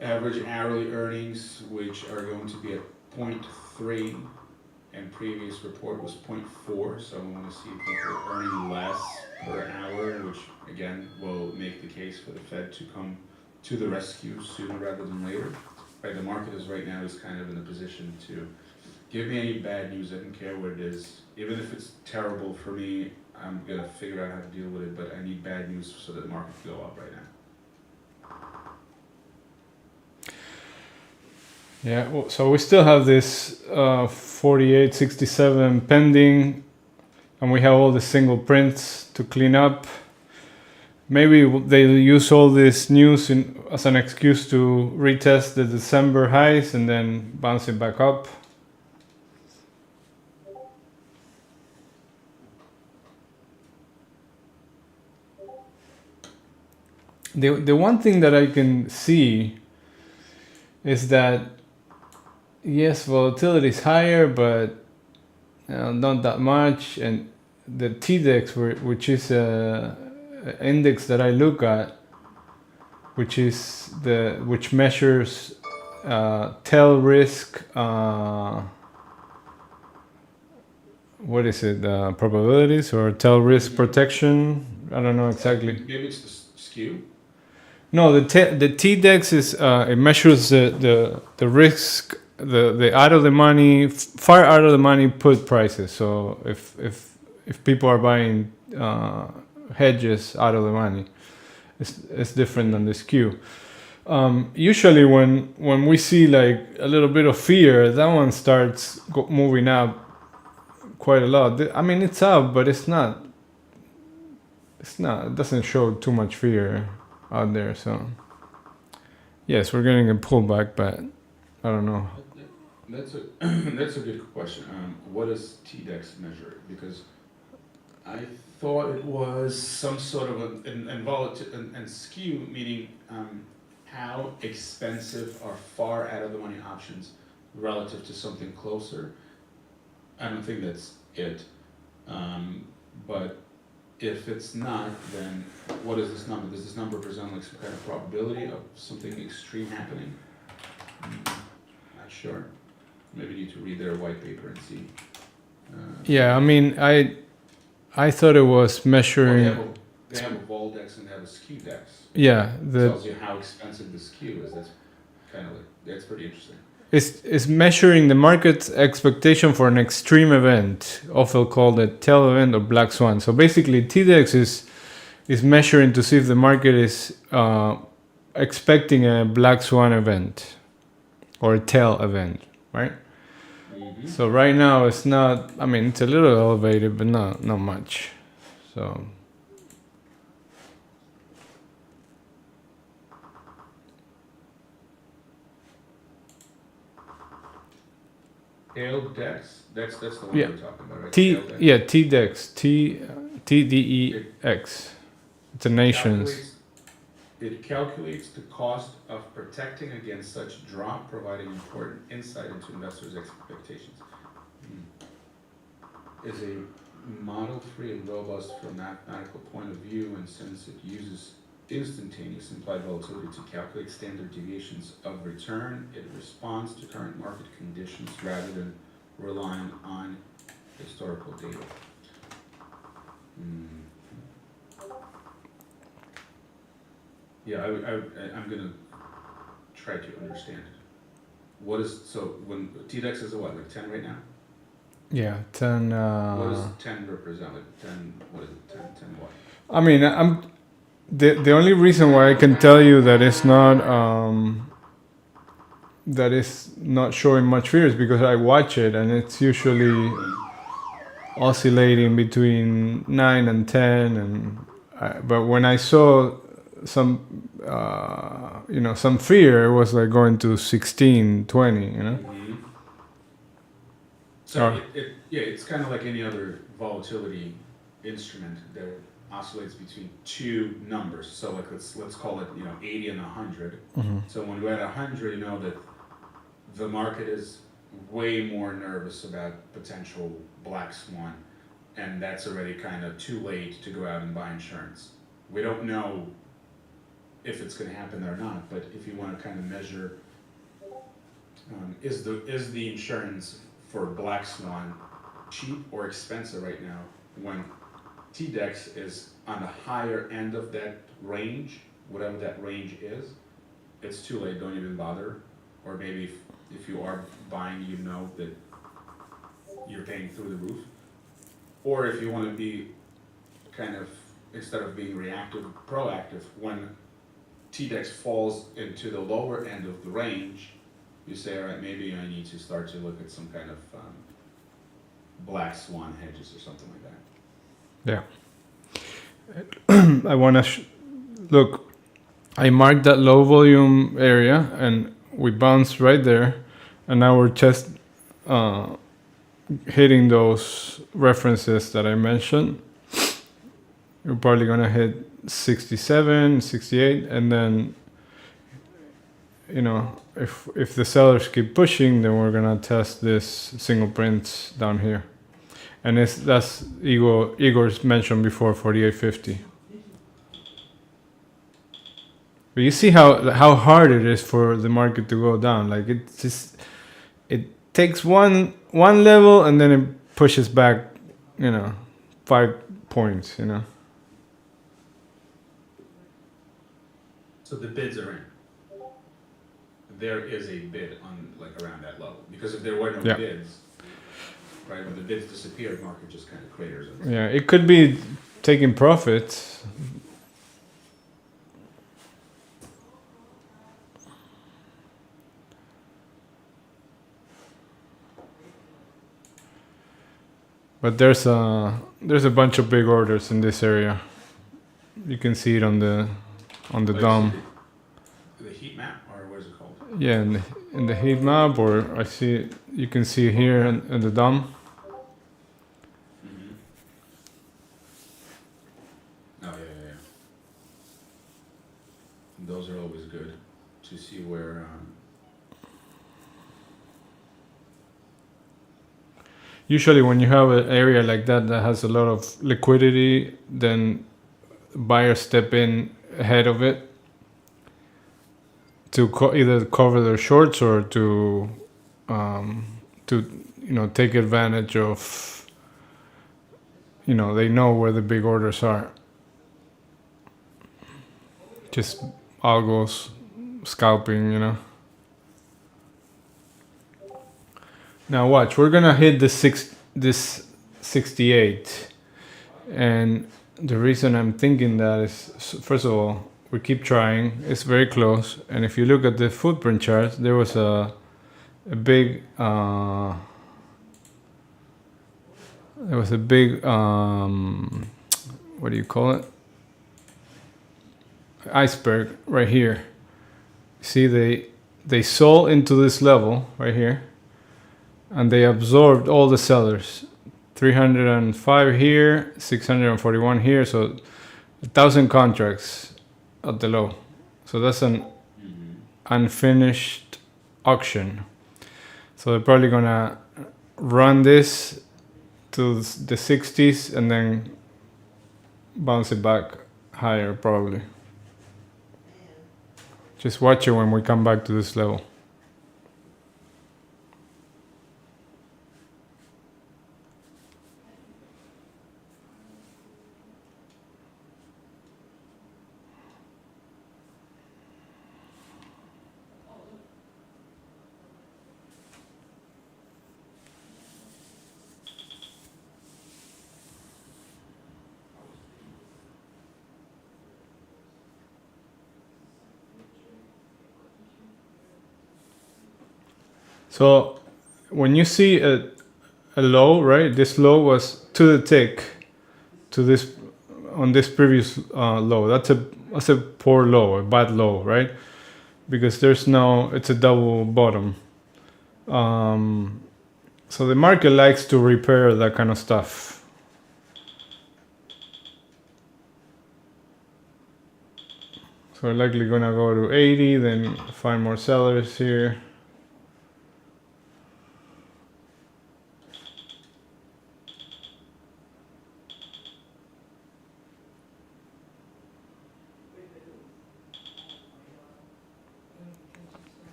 D: average hourly earnings, which are going to be at 0.3, and previous report was 0.4, so we want to see people earning less per hour, which again will make the case for the Fed to come to the rescue sooner rather than later. Right, the market is right now is kind of in a position to give me any bad news. I don't care what it is. Even if it's terrible for me, I'm going to figure out how to deal with it, but I need bad news so that the market can go up right now.
A: Yeah, well, so we still have this 48.67 pending, and we have all the single prints to clean up. Maybe they'll use all this news as an excuse to retest the December highs and then bounce it back up. The one thing that I can see is that yes, volatility is higher, but not that much. And the TDEX, which is an index that I look at, which measures tail risk. What is it? Probabilities or tail risk protection? I don't know exactly.
D: Maybe it's the skew.
A: No, the TDEX is it measures the risk, the out of the money, far out of the money put prices. So if people are buying hedges out of the money, it's different than the skew. Usually when we see like a little bit of fear, that one starts moving up quite a lot. I mean, it's up, but it's not. It doesn't show too much fear out there. So yes, we're getting a pullback, but I don't know.
D: That's a good question. What does TDEX measure? Because I thought it was some sort of and skew, meaning how expensive are far out of the money options relative to something closer. I don't think that's it. But if it's not, then what is this number? Does this number present like some kind of probability of something extreme happening? Not sure. Maybe you need to read their white paper and see.
A: Yeah, I mean, I thought it was measuring.
D: They have a vol dex and they have a skew dex.
A: Yeah,
D: Tells you how expensive the skew is. That's kind of like, that's pretty interesting.
A: it's measuring the market's expectation for an extreme event, often called a tail event or black swan. So basically, TDEX is measuring to see if the market is expecting a black swan event or a tail event, right?
D: Mm-hmm.
A: So right now it's not. I mean, it's a little elevated, but not much. So.
D: Tail dex, that's the one
A: Yeah.
D: we're talking about, right? Tail dex.
A: TDEX, TDEX. It's a nations.
D: It calculates the cost of protecting against such drop, providing important insight into investors' expectations. Is a model-free and robust from a mathematical point of view, and since it uses instantaneous implied volatility to calculate standard deviations of return, it responds to current market conditions rather than relying on historical data. Yeah, I'm gonna try to understand it. What is, so when TDEX is a what, like 10 right now?
A: Yeah, 10.
D: What does 10 represent? Like 10, what is it? 10 what?
A: I mean, the only reason why I can tell you that it's not showing much fear is because I watch it and it's usually oscillating between 9 and 10, and but when I saw some some fear, it was like going to 16, 20,
D: Mm-hmm. So it's kind of like any other volatility instrument that oscillates between two numbers. So like let's call it 80 and 100.
A: Mm-hmm.
D: So when we're at 100, you know that the market is way more nervous about potential black swan, and that's already kind of too late to go out and buy insurance. We don't know if it's going to happen or not, but if you want to kind of measure, is the insurance for black swan cheap or expensive right now, when TDEX is on the higher end of that range, whatever that range is, it's too late, don't even bother. Or maybe if you are buying, you know that you're paying through the roof. Or if you want to be kind of, instead of being reactive, proactive, when TDEX falls into the lower end of the range, you say, all right, maybe I need to start to look at some kind of black swan hedges or something like that.
A: Yeah. I want to look. I marked that low volume area, and we bounced right there, and now we're just hitting those references that I mentioned. We're probably gonna hit 67, 68, and then if the sellers keep pushing, then we're gonna test this single print down here, and that's Igor's mentioned before, 48.50. But you see how hard it is for the market to go down. Like it takes one level and then it pushes back, 5 points.
D: So the bids are in. There is a bid on around that level, because if there were no bids, right? When the bids disappear, market just kind of craters.
A: Yeah, it could be taking profits. But there's a bunch of big orders in this area. You can see it on the DOM.
D: The heat map, or what is it called?
A: Yeah, in the heat map, or you can see here in the DOM.
D: Mm-hmm. Oh yeah. Those are always good to see where.
A: Usually when you have an area like that has a lot of liquidity, then buyers step in ahead of it to either cover their shorts or to take advantage of, they know where the big orders are. just algos scalping, you know. Now watch, we're gonna hit this 68, and the reason I'm thinking that is, first of all, we keep trying. It's very close, and if you look at the footprint charts, there was a big what do you call it? Iceberg right here. See, they sold into this level right here, and they absorbed all the sellers. 305 here, 641 here, so 1,000 contracts at the low. So that's an unfinished auction. So they're probably gonna run this to the 60s and then bounce it back higher probably. Just watch it when we come back to this level. So when you see a low, right? This low was to the tick, to this on this previous low. That's a poor low, a bad low, right? Because it's a double bottom. So the market likes to repair that kind of stuff. So we're likely gonna go to 80, then find more sellers here.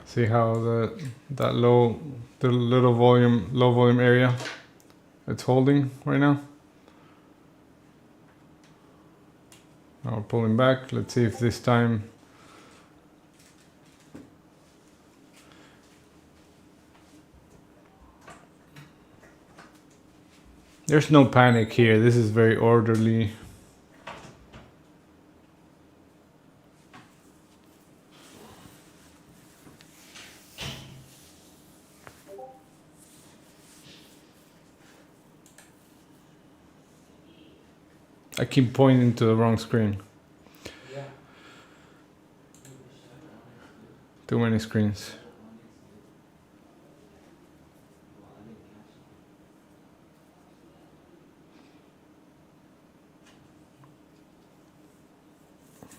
A: See how that low volume area, it's holding right now. Now we're pulling back. Let's see if this time there's no panic here. This is very orderly. I keep pointing to the wrong screen. Too many screens.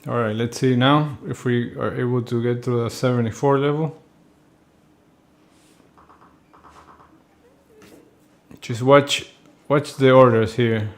A: All right, let's see now if we are able to get to the 74 level. Just watch the orders here.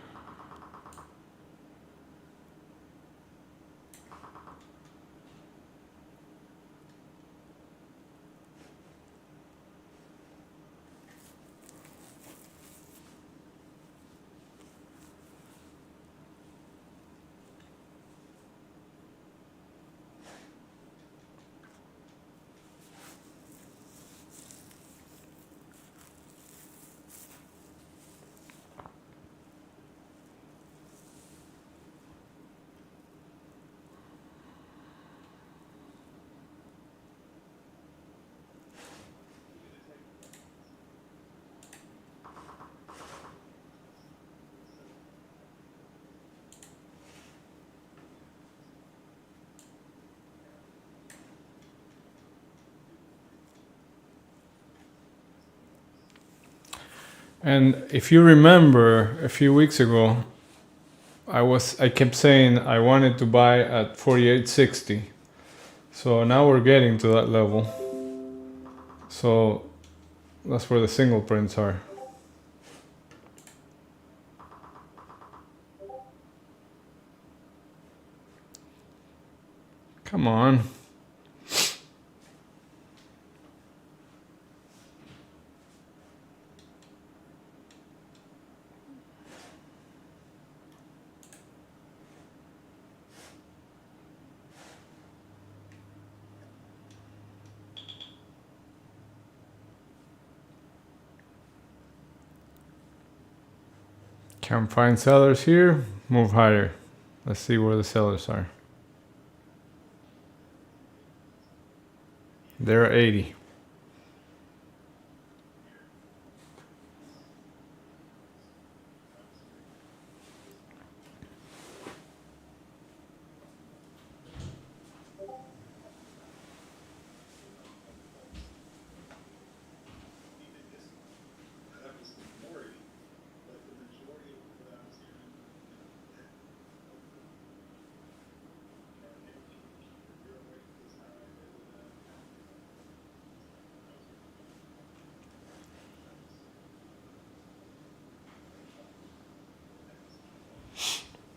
A: And if you remember a few weeks ago, I kept saying I wanted to buy at 48.60. So now we're getting to that level. So that's where the single prints are. Come on. Can't find sellers here. Move higher. Let's see where the sellers are. They're 80.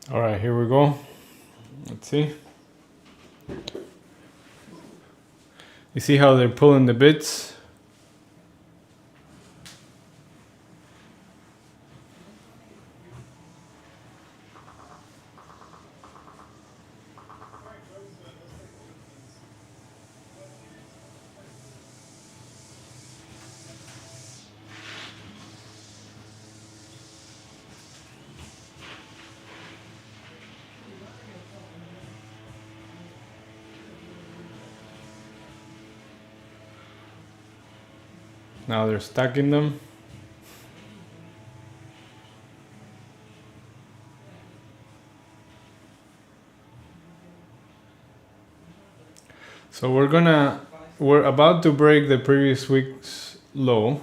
A: All right, here we go. Let's see. You see how they're pulling the bids? Now they're stacking them. So we're about to break the previous week's low,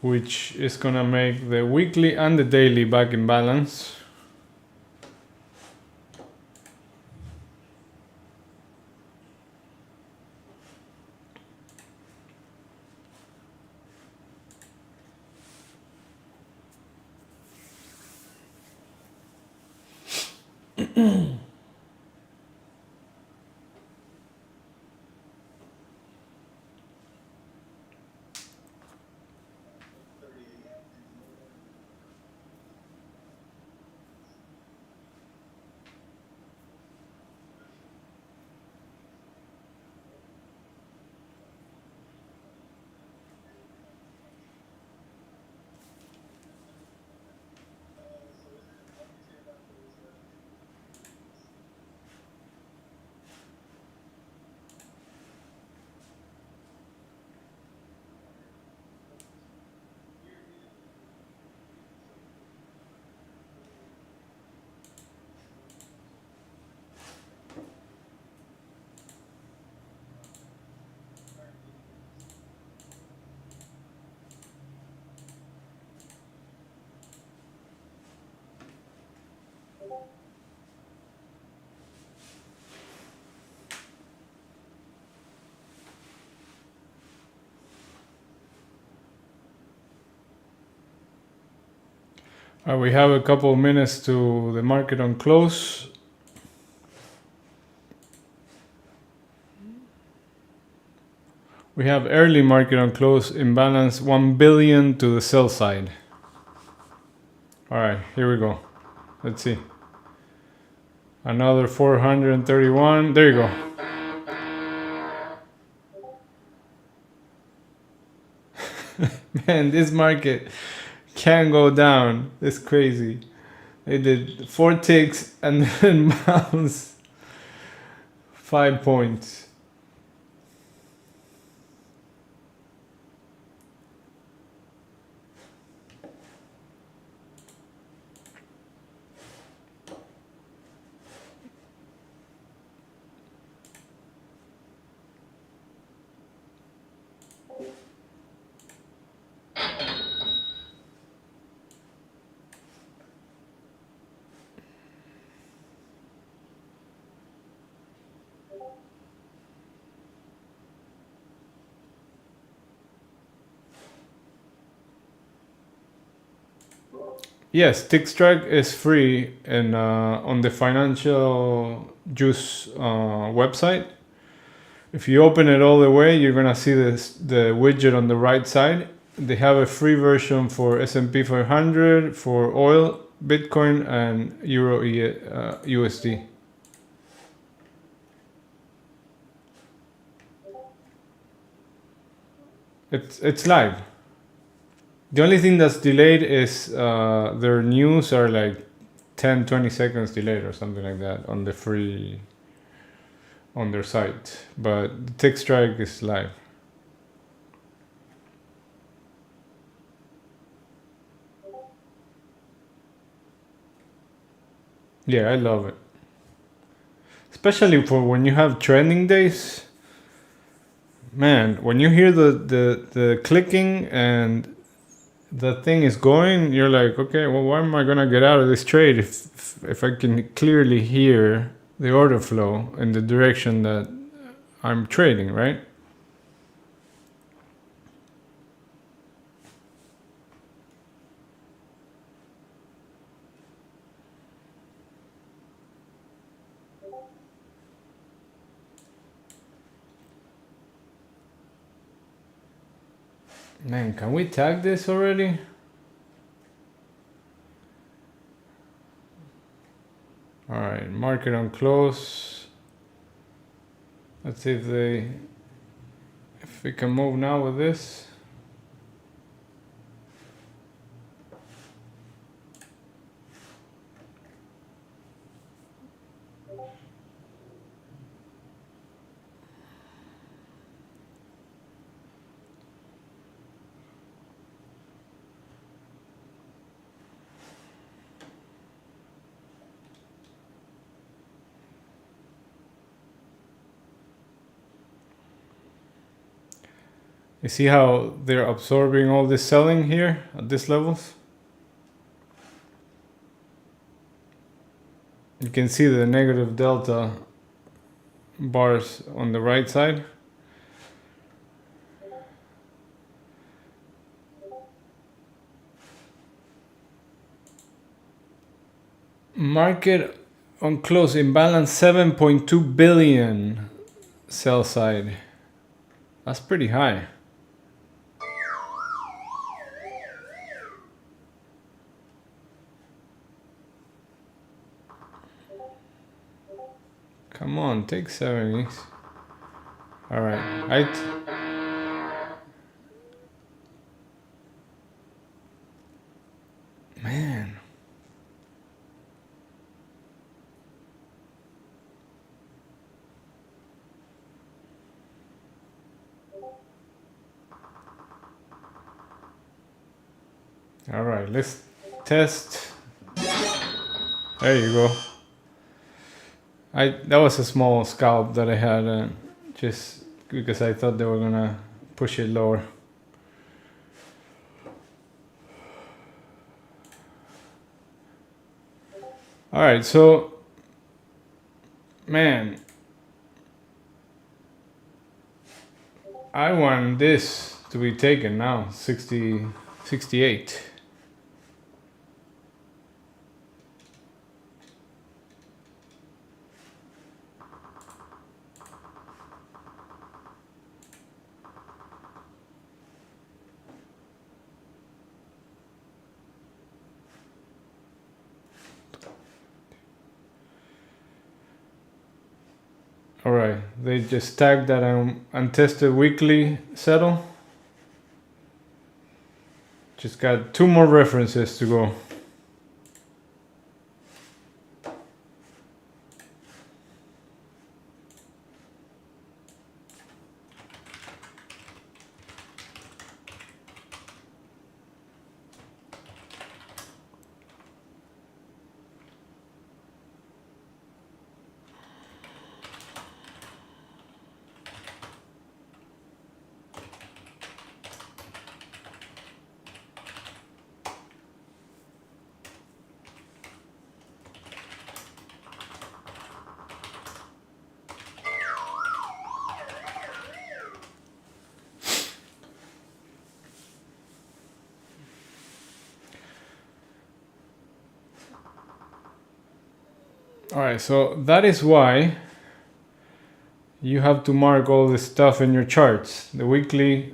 A: which is gonna make the weekly and the daily back in balance. We have a couple of minutes to the market on close. We have early market on close imbalance 1 billion to the sell side. All right, here we go. Let's see. Another 431. There you go. Man, this market can go down. It's crazy. They did 4 ticks and then bounced 5 points. Yes, TickStrike is free and on the Financial Juice website. If you open it all the way, you're gonna see the widget on the right side. They have a free version for S&P 500, for oil, Bitcoin, and Euro USD. It's live. The only thing that's delayed is their news are like 10-20 seconds delayed or something like that on the free on their site, but the TickStrike is live. Yeah, I love it, especially for when you have trending days. Man, when you hear the clicking and the thing is going, you're like, okay, well, why am I gonna get out of this trade if I can clearly hear the order flow in the direction that I'm trading, right? Man, can we tag this already? All right, market on close. Let's see if we can move now with this. You see how they're absorbing all this selling here at these levels? You can see the negative delta bars on the right side. Market on close imbalance 7.2 billion sell side. That's pretty high. Come on, take 70s. All right, man. All right, let's test. There you go. That was a small scalp that I had, just because I thought they were gonna push it lower. All right, so man, I want this to be taken now. 68. All right, they just tagged that untested weekly settle. Just got 2 more references to go. All right, so that is why you have to mark all this stuff in your charts. The weekly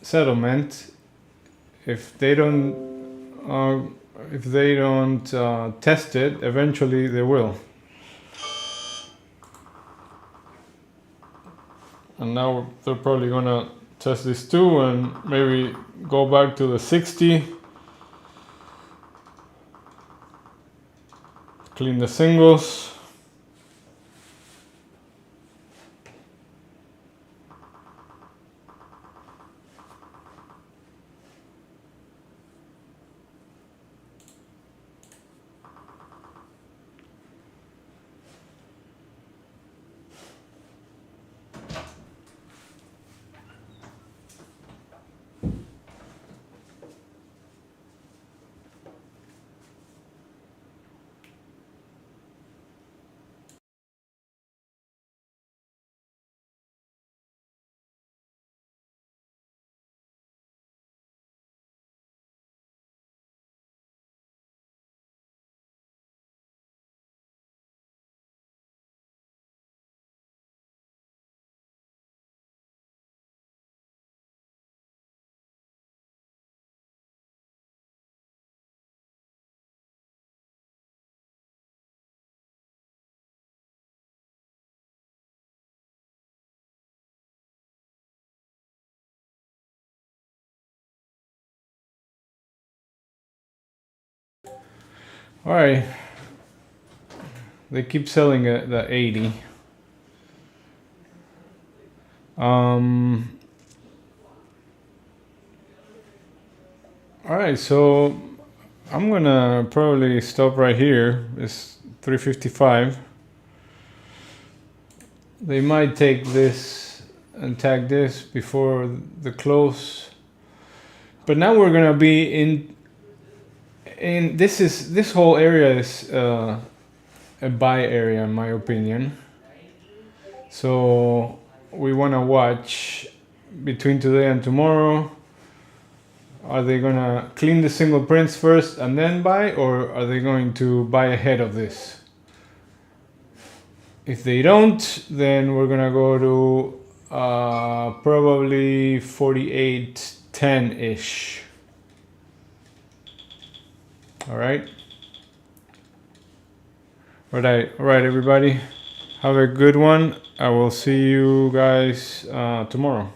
A: settlement, if they don't test it, eventually they will. And now they're probably gonna test this too and maybe go back to the 60. Clean the singles. All right, they keep selling at the 80. All right, so I'm gonna probably stop right here. It's 3:55. They might take this and tag this before the close, but now we're gonna be in this whole area is a buy area in my opinion. So we want to watch between today and tomorrow. Are they gonna clean the single prints first and then buy, or are they going to buy ahead of this? If they don't, then we're gonna go to probably 48.10 ish. All right. All right, everybody. Have a good one. I will see you guys tomorrow.